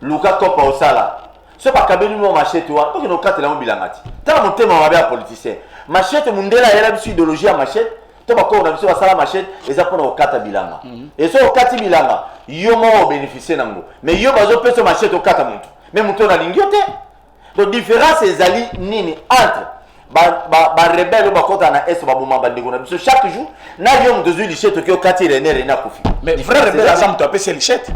luka topa osala so ba kabeli mo machete wa ko no katela mo bilangati tala motema mabe ya politicien machete mundela yela bisu idéologie ya machete to ba ko na bisu basala machete eza pona okata bilanga et so okati bilanga yo mo bénéficier nango mais yo bazo peso machete okata muntu mais muntu na lingiote donc différence ezali nini entre ba rebelle ba kota na est ba boma bandeko na biso chaque jour na yo muntu zui lichette ki okati René na kofi mais vrai rebelle azam to apesi lichette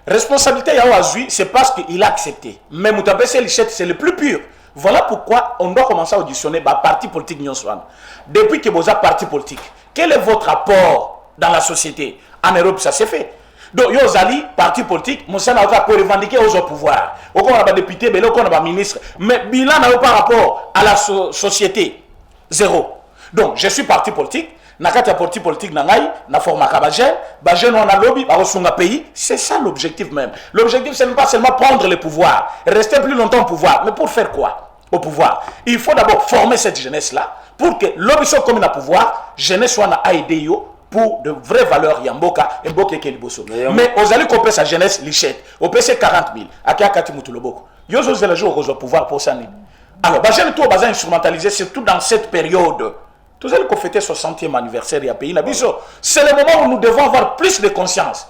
responsabilité ya Ouazui, c'est parce qu'il a accepté. Mais Moutapé Lichette, c'est le plus pur. Voilà pourquoi on doit commencer à auditionner le parti politique Nyonswan. Depuis que vous avez parti politique, quel est votre apport dans la société? En Europe, ça s'est fait. Donc, yo zali, parti politique, Moussa n'a pas pour revendiquer aux pouvoirs. Au on a des députés, mais on a des ministres. Mais bilan n'a pas rapport à la société. Zéro. Donc, je suis parti politique. Nakata parti politique nangai na forma kabajen ba jeune on a lobby ba resunga pays, c'est ça l'objectif même. L'objectif c'est pas seulement prendre le pouvoir, rester plus longtemps au pouvoir, mais pour faire quoi au pouvoir? Il faut d'abord former cette jeunesse là pour que lobby soit comme un pouvoir, jeunesse soit na aider yo pour de vraies valeurs yamboka et boke ke liboso. Mais aux allez couper sa jeunesse lichette, au PC 40 000 akia kati mutu loboko. Yo zo le jour au pouvoir pour ça. Alors ba jeune tout ba instrumentaliser surtout dans cette période. Tous allez fêter 60e anniversaire du pays. C'est le moment où nous devons avoir plus de conscience.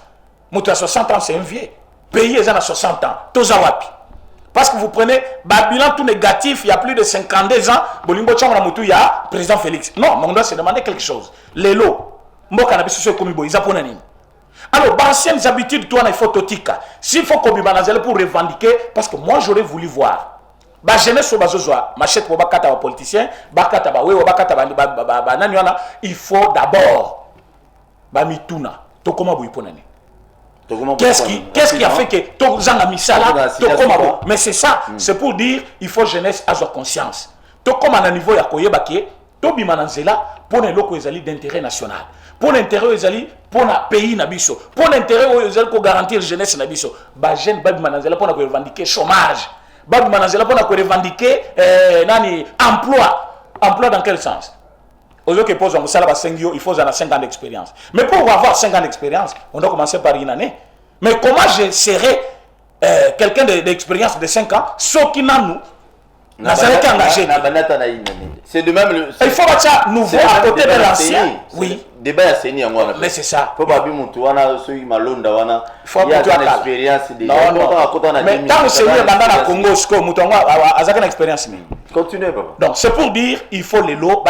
Moutou à 60 ans, c'est un vieux. Pays est à 60 ans. Tozawapi. Parce que vous prenez un bilan tout négatif, il y a plus de 52 ans, Bolimbo Tchang Moutou, il y a président Félix. Non, mais on doit se demander quelque chose. Les lots, alors, anciennes habitudes, toi, il faut totika. S'il faut qu'on pour revendiquer, parce que moi, j'aurais voulu voir. Ba jeunesse so bazozwa machette pour bakata ba politicien bakata ba we bakata ba nani wana il faut d'abord ba mituna to koma boy ponani qu'est-ce qui a fait que to zanga misala to koma bo mais c'est ça c'est pour dire il faut jeunesse avoir conscience to koma na niveau ya koyeba ke to bimana nzela pona eloko ezali d'intérêt national pour l'intérêt ezali pour na pays na biso pour l'intérêt ezali ko garantir jeunesse na biso ba jeune ba bimana nzela pour na revendiquer chômage Babi Manazela pour revendiquer emploi dans quel sens? Aux autres qui posent un salaire à 5 ans, il faut 5 ans d'expérience. Mais pour avoir 5 ans d'expérience, on doit commencer par une année. Mais comment je serai quelqu'un d'expérience de 5 ans, ce qui n'a nous c'est de même il faut que nous voir à côté de l'ancien. Oui. Débat à Séni, mais c'est ça. Il faut pas il y a une expérience. Mais quand c'est dans le Congo, il y a une expérience. Continuez, papa. Donc c'est pour dire il faut les lots,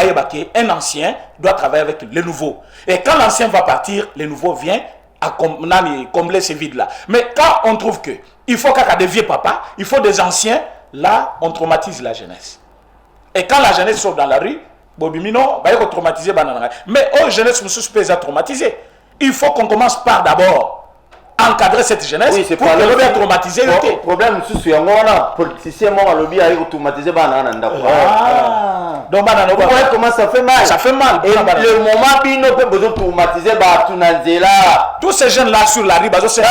un ancien doit travailler avec le nouveau. Et quand l'ancien va partir, le nouveau vient à combler ce vide-là. Mais quand on trouve que il faut qu'il y ait des vieux papas, il faut des anciens, là on traumatise la jeunesse. Et quand la jeunesse sort dans la rue, Bobimino va être traumatisé. Mais aux jeunesse, monsieur peut être traumatisé. Il faut qu'on commence par d'abord encadrer cette jeunesse pour que l'on soit traumatisé. Le problème, c'est que les politiciens sont traumatisés. Donc, comment ça fait mal? Ça fait mal. Et le moment où ils ont besoin de traumatiser, tous ces jeunes-là sur la rue, c'est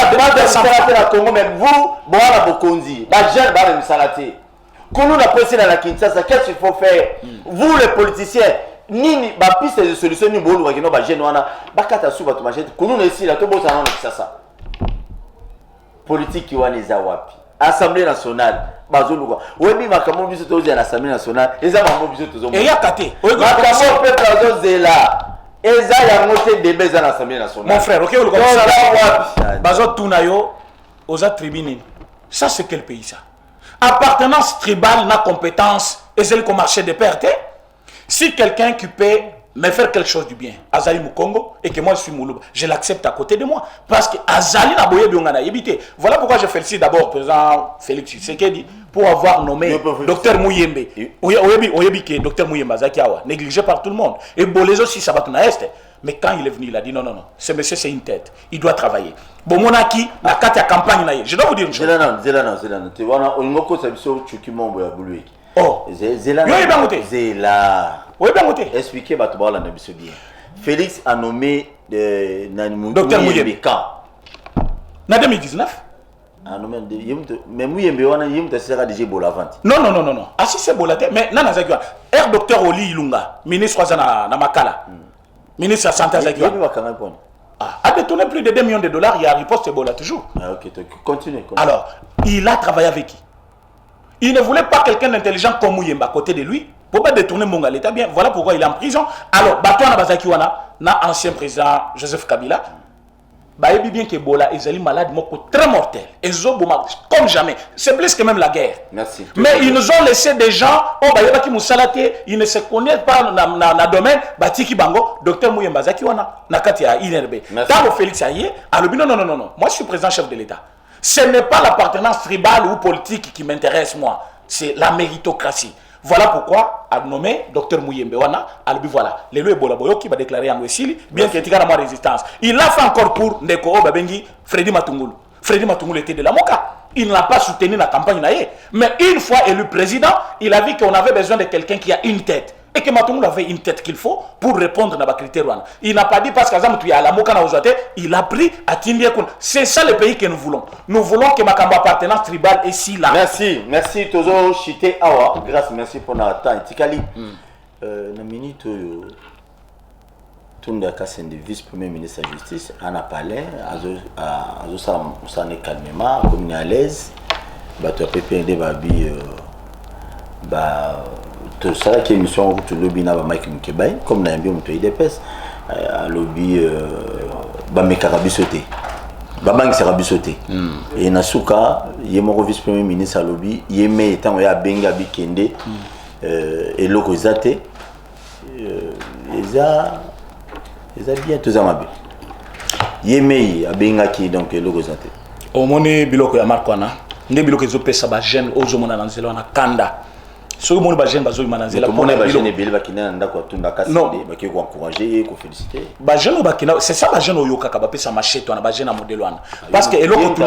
quand nous avons posé dans la Kinshasa, qu'est-ce qu'il faut faire? Vous les politiciens, ni ba piste de solution ni bolu wa kino ba jeune wana ba kata su ba to machete kunu na ici la to bosa na Kinshasa. Politique wana eza wapi? Assemblée nationale bazolu kwa. Webi makambo biso to za l'Assemblée nationale, eza mambo biso to zo. Et ya kate. Makambo peuple azo zela. Eza ya ngote débat za l'Assemblée nationale. Mon frère, OK, vous le bazo tunayo aux tribunaux. Ça c'est quel pays ça? Appartenance tribale n'a compétence et c'est le marché de perte. Si quelqu'un qui peut me faire quelque chose du bien, Azali Mukongo, et que moi je suis Moulouba, je l'accepte à côté de moi. Parce que Azali n'a boye biongana yébité. Voilà pourquoi je félicite d'abord le président Félix Tshisekedi pour avoir nommé Dr Mouyembe. Oyebi que Dr Mouyembe Zakiawa, négligé par tout le monde. Et Bolezo si ça va tout est. Mais quand il est venu, il a dit non, ce monsieur c'est une tête, il doit travailler. Bon, mon acquis, la carte à campagne, je dois vous dire une chose. Oh, Zela. Expliquez bien. Félix a nommé Dr Mouyembe. Quand? En 2019. Ah non, mais Mouyembe wana yemte sera déjà bolavante. Non. Ah si c'est bolate, mais nana zakwa. Air docteur Oli Ilunga, ministre na Makala. Ministre de la santé zakwa. A détourné plus de 2 millions de dollars, il y a riposte Ebola toujours. Ah ok, continue. Alors, il a travaillé avec qui? Il ne voulait pas quelqu'un d'intelligent comme Mouyemba à côté de lui pour pas détourner Monga l'État bien. Voilà pourquoi il est en prison. Alors, Batouana Bazakiwana, ancien président Joseph Kabila, bah, il bien que Ebola est malade, très mortel. Et comme jamais. C'est plus que même la guerre. Merci. Mais ils nous ont laissé des gens, ils ne se connaissent pas dans le domaine, Batiki Bango, docteur Mouyemba Zakiwana, Nakatia INRB. Dans le Félix Aye, non. Moi, je suis président chef de l'État. Ce n'est pas l'appartenance tribale ou politique qui m'intéresse, moi. C'est la méritocratie. Voilà pourquoi, à nommé Dr Mouyembe Wana, voilà, les lois Ebola qui va déclarer en Wessili, bien qu'il y ait une résistance. Il l'a fait encore pour Ndeko Babengi, Freddy Matungulu. Freddy Matungulu était de la Moka. Il n'a pas soutenu la campagne. Mais une fois élu président, il a vu qu'on avait besoin de quelqu'un qui a une tête. Et que Matungulu avait une tête qu'il faut pour répondre à la critère. Il n'a pas dit parce que la Moka il a pris à Tindiakoun. C'est ça le pays que nous voulons. Nous voulons que ma appartenance tribale est si là. Merci Tozo Chite Awa. Merci pour notre temps. Tikali. La minute Tunda Kassende, vice-premier ministre de la Justice, en a parlé, à calmement, comme il est à l'aise, tu as PPND, tout ça qui est mission où tu lobby na Mike Mukebay, comme na mbio mto IDPS, à lobby me karabisoté. Bamang serabisoté. Et nasuka, yemoro vice-premier ministre à lobby, yeme étant ya benga bikende, et loko zate, ils bien tous amabe. Yeme a benga qui donc loko zate. Au moni biloko ya markwana, nde biloko ezopesa ba jeune ozomona na nzela na kanda. Ce que mon bagène bazo imanazela pour les bagènes et belba qui n'ont d'accord tout d'accord c'est qui encourager et féliciter bagène au bakina c'est ça bagène au yoka kaba pesa machette on a bagène à modèle one parce que eloko tout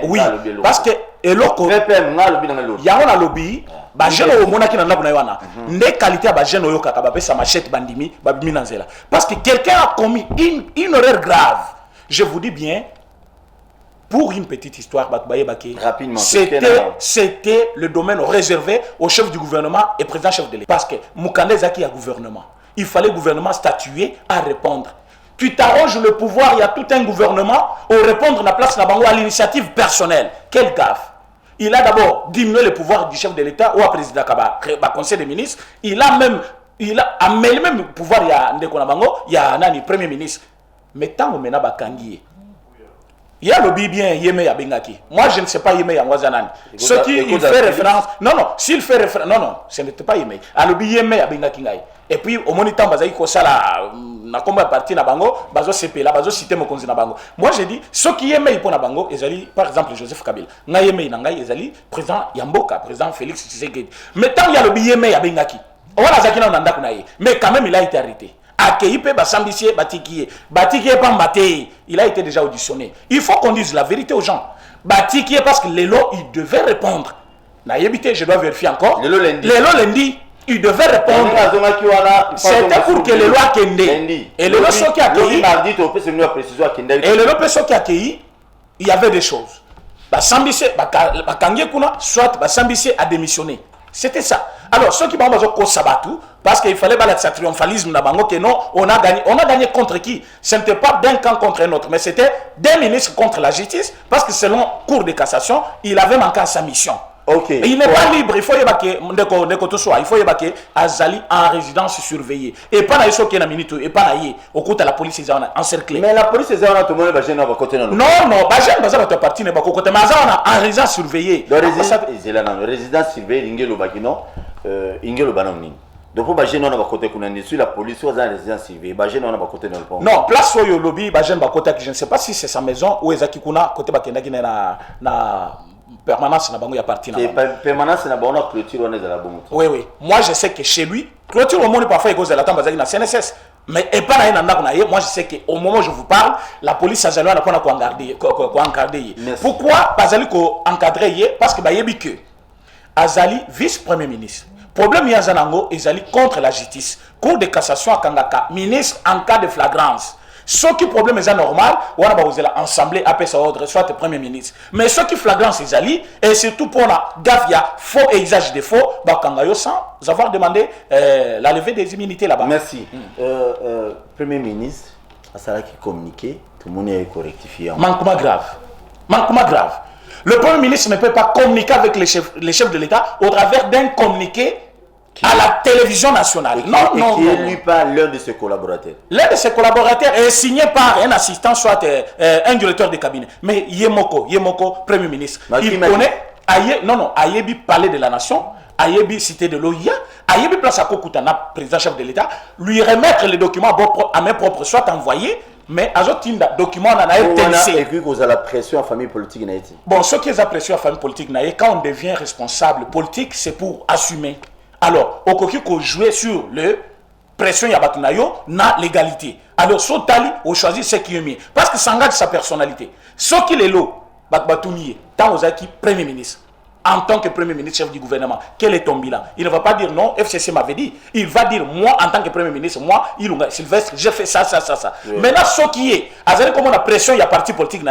oui parce que eloko PPM na lobby na lobby ya on a lobby bagène au monaki na ndako na wana ndé qualité à bagène au yoka kaba pesa machette bandimi babimi nanzela parce que quelqu'un a commis une erreur grave je vous dis bien. Pour une petite histoire, rapidement, c'était le domaine réservé au chef du gouvernement et président chef de l'État. Parce que Moukandé Zaki a gouvernement. Il fallait le gouvernement statuer à répondre. Tu t'arranges le pouvoir, il y a tout un gouvernement, au répondre la place à l'initiative personnelle. Quel gaffe! Il a d'abord diminué le pouvoir du chef de l'État ou à président Kaba, conseil des ministres. Il a même le pouvoir, il y a un premier ministre. Mais tant que on Bakangi. Il y a le bien Yeme Yabengaki. Moi, je ne sais pas Yeme Yangwazanani. Ce qui il fait référence. Non, s'il fait référence. Non, ce n'était pas Yeme. À le bien Yeme Yabengaki. Et puis, au moniteur, Bazaï Kosala, na combat parti na bango, Bazo CP, la Bazo cité Mokonzi na bango. Moi, j'ai dit, ce qui Yeme Ypo na bango, Ezali, par exemple, Joseph Kabila. Na Yeme Yangai, Ezali, président Yamboka, président Félix Tshisekedi. Mais tant il y a le bien Yeme Yabengaki. On a Zakina Nanda Kunaye. Mais quand même, il a été arrêté. Il a été déjà auditionné. Il faut qu'on dise la vérité aux gens. Batikié parce que Lélo, il devait répondre. Je dois vérifier encore. Lélo lundi, il devait répondre. C'était pour que Lélo a kendé. Et Lélo qui a accueilli. Et Lélo qui a accueilli, il y avait des choses. Soit Basambissé a démissionné. C'était ça. Alors, ceux qui m'ont dit Sabatou, parce qu'il fallait battre ce triomphalisme, que non, on a gagné contre qui? Ce n'était pas d'un camp contre un autre, mais c'était des ministres contre la justice, parce que selon Cour de cassation, il avait manqué à sa mission. Okay. Et il n'est pas libre, il faut y avoir Azali en résidence surveillée. Et pas na qui est minute, et pas na au côté de la police est encerclée. Mais la police est tout le monde va gêner à côté non. Non, Bajen va pas partir ne pas côté, mais en résidence surveillée. Le résidence surveillée, Ingelo Bagino, Ingelo Banoni. Donc pour Bajen on a côté qu'on a sur la police ou dans résidence surveillée, Bajen on a côté dans le pont. Non, place sur le lobby, Bajen va côté je ne sais pas si c'est sa maison ou Ezaki Kuna côté Bakenda qui na permanence na bango ya parti na permanence na bango clôture on est dans la bonne. Oui. Moi je sais que chez lui clôture au monde parfois il cause la tamba na CNSS mais et pas na ndako na ye. Moi je sais que au moment où je vous parle la police azali na pona ko encadrer. Pourquoi bazali ko encadrer parce que ba yebi que Azali vice-premier ministre. Problème ya zanango ezali contre la justice. Cour de cassation à Kangaka ministre en cas de flagrance. Ce qui problème est normal, on va vous assembler après sa ordre, soit le premier ministre. Mais ce qui flagrant c'est Ali, et surtout pour la gafia, faux et usage de faux, Bakangayo sans avoir demandé la levée des immunités là-bas. Merci. Premier ministre, à ça qui communiqué, tout le monde est correctifié. Manquement grave. Manquement grave. Le premier ministre ne peut pas communiquer avec les chefs de l'État au travers d'un communiqué à la télévision nationale. Qui est lu par l'un de ses collaborateurs. L'un de ses collaborateurs est signé par un assistant, soit un directeur de cabinet. Mais Yemoko, Premier ministre, il connaît, Ayebi, palais de la nation, Ayebi, cité de l'OIA, Ayebi, place à Kokutana, président-chef de l'État, lui remettre les documents à main propre, soit envoyés, mais à d'autres documents, on a et puis qu'on a la pression en famille politique. Bon, ce qui est la pression en famille politique, quand on devient responsable politique, c'est pour assumer. Alors, au coquille qu'on jouait sur le pression yabatunayo na l'égalité. Alors, Sotali, on choisit ce qui est mieux. Parce que ça engage sa personnalité. Ce qui est l'eau, Batbatounié, tant aux acquis, Premier ministre. En tant que Premier ministre, chef du gouvernement, quel est ton bilan? Il ne va pas dire non, FCC m'avait dit. Il va dire, moi, en tant que Premier ministre, moi, Sylvestre, j'ai fait ça. Oui. Maintenant, ce qui est, Azali, comme on a pression, il y a parti politique,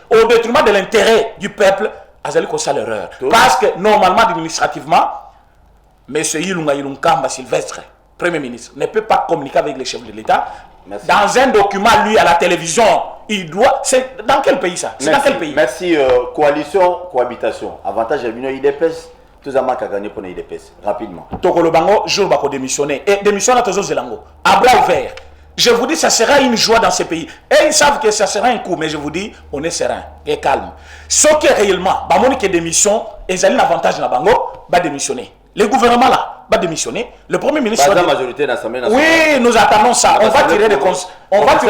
au détriment de l'intérêt du peuple, Azali, qu'on ça l'erreur. Parce que, normalement, administrativement, M. Ilunga Sylvestre, Premier ministre, ne peut pas communiquer avec les chefs de l'État. Dans un document, lui, à la télévision, il doit... C'est dans quel pays ça? C'est dans quel pays? Merci. Coalition, cohabitation. Avantage à l'Union IDPS, tout ça manque à gagner pour l'IDPS. Rapidement. Tokolo Bango, jour bako démissionner. Et démissionner à Tozo Zelango. À bras ouverts. Je vous dis, ça sera une joie dans ces pays. Et ils savent que ça sera un coup, mais je vous dis, on est serein et calme. Ce qui est réellement, Bamoni qui démission, ils ont un avantage dans Bango, va démissionner. Le gouvernement là va démissionner. Le Premier ministre... La majorité d'Assemblée nationale. Oui, nous attendons ça. On va tirer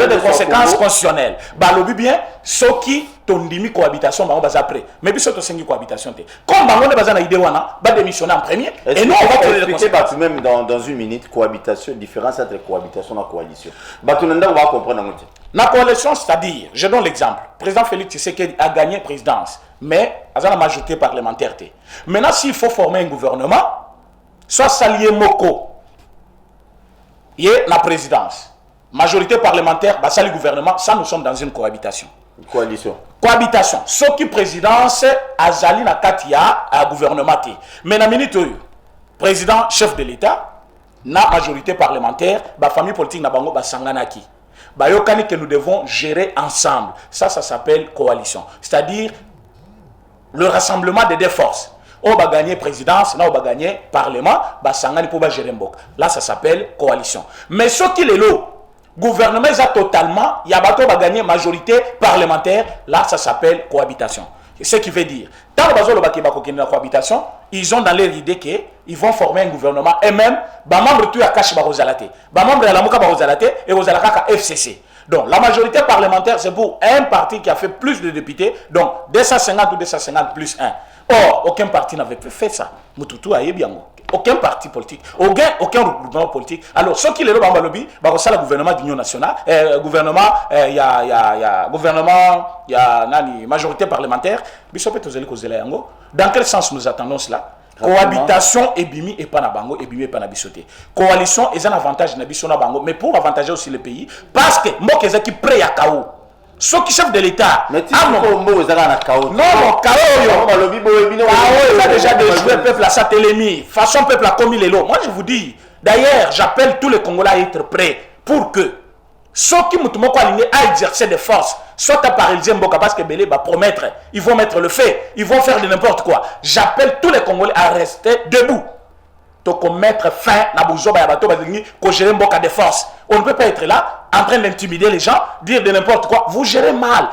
des conséquences constitutionnelles. Balobi bien, ceux qui tondimi cohabitation, on va après. Mais puis surtout c'est cohabitation. Comme on est basé idée va démissionner en premier. Et nous on va tirer des conséquences. Même dans une minute, cohabitation, différence entre cohabitation et coalition. Batunanda, on va comprendre. La coalition, c'est-à-dire, je donne l'exemple. Le président Félix Tshisekedi a gagné présidence, mais il a la majorité parlementaire. Maintenant, s'il faut former un gouvernement, soit s'allier Moko, il y a la présidence. Majorité parlementaire, bah, ça le gouvernement, ça nous sommes dans une cohabitation. Coalition. Cohabitation. Ce qui présidence, Azali na Katia, à gouvernement. Mais la minute, président, chef de l'État, na majorité parlementaire, bah, famille politique na bango, bah, sanganaki. Bah, yokani que nous devons gérer ensemble. Ça s'appelle coalition. C'est-à-dire le rassemblement des deux forces. On va gagner présidence, on va gagner parlement, bah sangani pour gérer mbok. Là, ça s'appelle coalition. Mais ce qui est là, gouvernement est totalement, il y a bateau va gagner majorité parlementaire, là, ça s'appelle cohabitation. Ce qui veut dire, tant que la cohabitation, ils ont dans leur idée qu'ils vont former un gouvernement et même, bah membre tout à cache barozalate, bah membre à la mouka barozalate et aux alaka FCC. Donc, la majorité parlementaire, c'est pour un parti qui a fait plus de députés, donc 250 ou 250 plus 1. Or, aucun parti n'avait fait ça. Moutoutou a bien. Aucun parti politique, aucun regroupement politique. Alors, ce qui est le lobby, c'est le gouvernement d'union nationale, gouvernement, il y a majorité parlementaire. Dans quel sens nous attendons cela? Cohabitation et bimi et pas na bango et bimi et pas na bisoté. Coalition est un avantage na biso na bango, mais pour avantager aussi le pays, parce que moi qui est prêt à KO. Ceux qui chef de l'État. Mais tu sais KO. Non, KO, il a déjà déjoué peuple à sa télémie. Façon peuple a commis les lots. Moi je vous dis, d'ailleurs, j'appelle tous les Congolais à être prêts pour que ceux qui m'ont aligné à exercer des forces, soit à paralyser Mboka parce que Belé va promettre, ils vont mettre le fait, ils vont faire de n'importe quoi. J'appelle tous les Congolais à rester debout. Donc, mettre fin à Bouzoba et Bato Bazini, qu'on gère Mboka des forces. On ne peut pas être là, en train d'intimider les gens, dire de n'importe quoi. Vous gérez mal.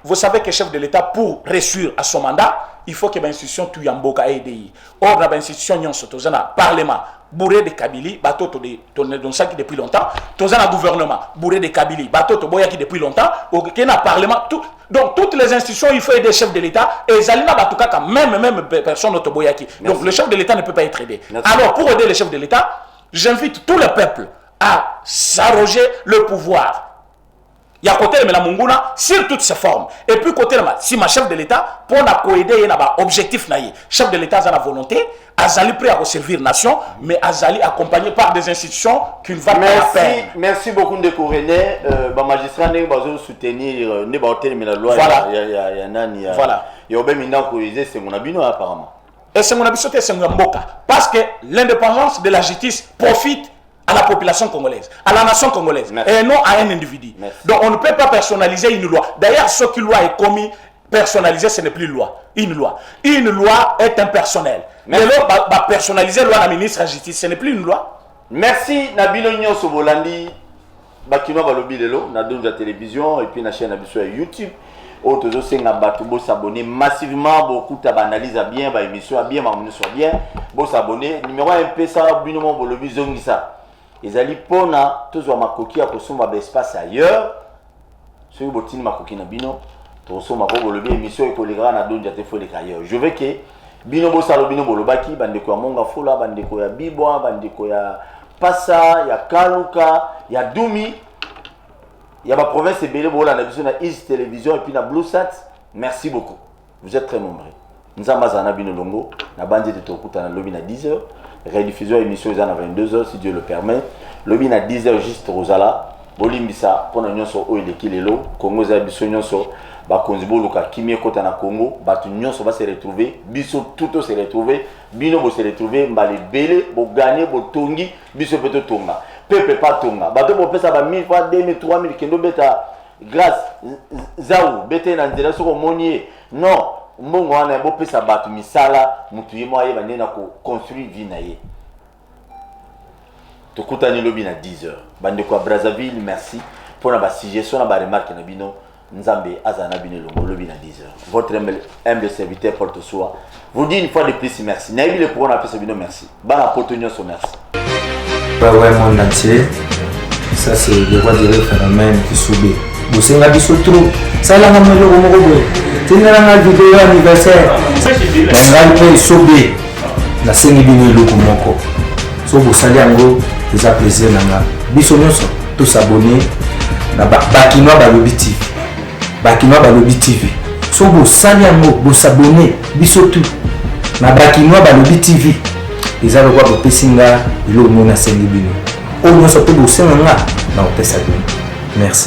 Vous savez que chef de l'État, pour réussir à son mandat, il faut que l'institution tuye Mboka et EDI. Or, l'institution Nyon Sotozana, Parlement, bourré de Kabili, bateau de ça qui depuis longtemps, Tozana gouvernement, bourré de Kabili, bateau de Boya qui depuis longtemps, aucun Parlement, tout. Donc, toutes les institutions, il faut aider le chef de l'État, et Zalina Batoukaka, même personne notre Boyaki. Donc, le chef de l'État ne peut pas être aidé. Merci. Alors, pour aider le chef de l'État, j'invite tout le peuple à s'arroger le pouvoir. Il y a côté de la Munguna sur toutes ses formes. Et puis côté de si ma chef de l'État pour aider il y a un objectif naïe. Chef de l'État a la volonté, Azali prêt à servir nation, mais Azali accompagné par des institutions qui ne valent pas la peine. Merci beaucoup de René. Magistrat ne va soutenir ne va mais la loi. Voilà. Il y a nani. Voilà. Il y a même une encouragé c'est mon abino apparemment. Et c'est mon habitude, c'est mon mboka. Parce que l'indépendance de la justice profite à la population congolaise, à la nation congolaise, merci, et non à un individu. Merci. Donc on ne peut pas personnaliser une loi. D'ailleurs, ce qu'une loi est commis, personnalisé, ce n'est plus une loi. Une loi. Une loi est impersonnelle. Mais là, personnaliser la loi de la ministre de la Justice, ce n'est plus une loi. Merci, Nabino Nyonso Bolandi. Bakino Balobi Lelo, na donne la télévision et puis na chaîne sur YouTube. Autres aussi, na batubo s'abonner massivement, beaucoup d'analyse à bien, bah émission à bien, ma soit bien. Bon s'abonner. Numéro 1 MP ça, Bino Bolobi Zongisa. Ils allaient pona tous ma coquille à consommer l'espace ailleurs. Sur le botin ma coquille na Bino. Tous ma coquille le bien émission et collègues na donne la téléphone ailleurs. Je veux que Bino Bossalo Bino Bolobaki, bandeko ya Monga Fola, bandeko ya Biboa, bandeko ya Passa, ya Kaluka, ya Doumi. Il y a ma province et Bélé Bola, on a besoin de East Télévision et puis na BlueSat. Merci beaucoup. Vous êtes très nombreux. Nous avons Mazana Bino Longo, la bande de Tokuta na lobby à 10h. Rediffusion émission à 22h si Dieu le permet. Lobby à 10h juste Rosala. Bolimbisa, pour nous sur Oile Kilelo. Congo Zabiso Nyonso. Bakonzibo Luka Kimie Kota na Congo. Batu Nyonso va se retrouver. Biso Tuto se retrouver. Bino va se retrouver. Mbale Bélé, bo gagner, bo tongi. Biso peut tonga. Pepe pas tonga. Bato bo pesa ba 1000 fois, 2000, 3000. Kendo beta grâce. Zaou. Bete na nzela soko monier. Non. Mbongo wana bo pesa batu misala. Mutu yemo aye bande na ko construire vie na ye. Tokutani lobi na 10h. Bande kwa Brazzaville, merci. Pour la suggestion, la remarque na bino. Nzambe Azana Bine Longo lobi na 10h. Votre humble serviteur porte-soi vous dit une fois de plus merci. Naïbi le pour on appelle ce bino merci. Bana Potonio so merci. Ouais, monde entier. Ça, c'est le roi des phénomènes qui subit. Vous savez, la biso trop. Ça, là, on a le mot. C'est une vidéo anniversaire. On a le subit. La scène est venue le moko. So, vous savez, en gros, vous avez plaisir. Biso, tous s'abonner. Bakinois Balobi TV. Bakinois Balobi TV. So, vous savez, en gros, vous s'abonner. Biso tout. Bakinois Balobi TV. Les gens voient le Pessinga, ils ont mon ascendant. On ne sait pas où c'est un gars. Non, merci.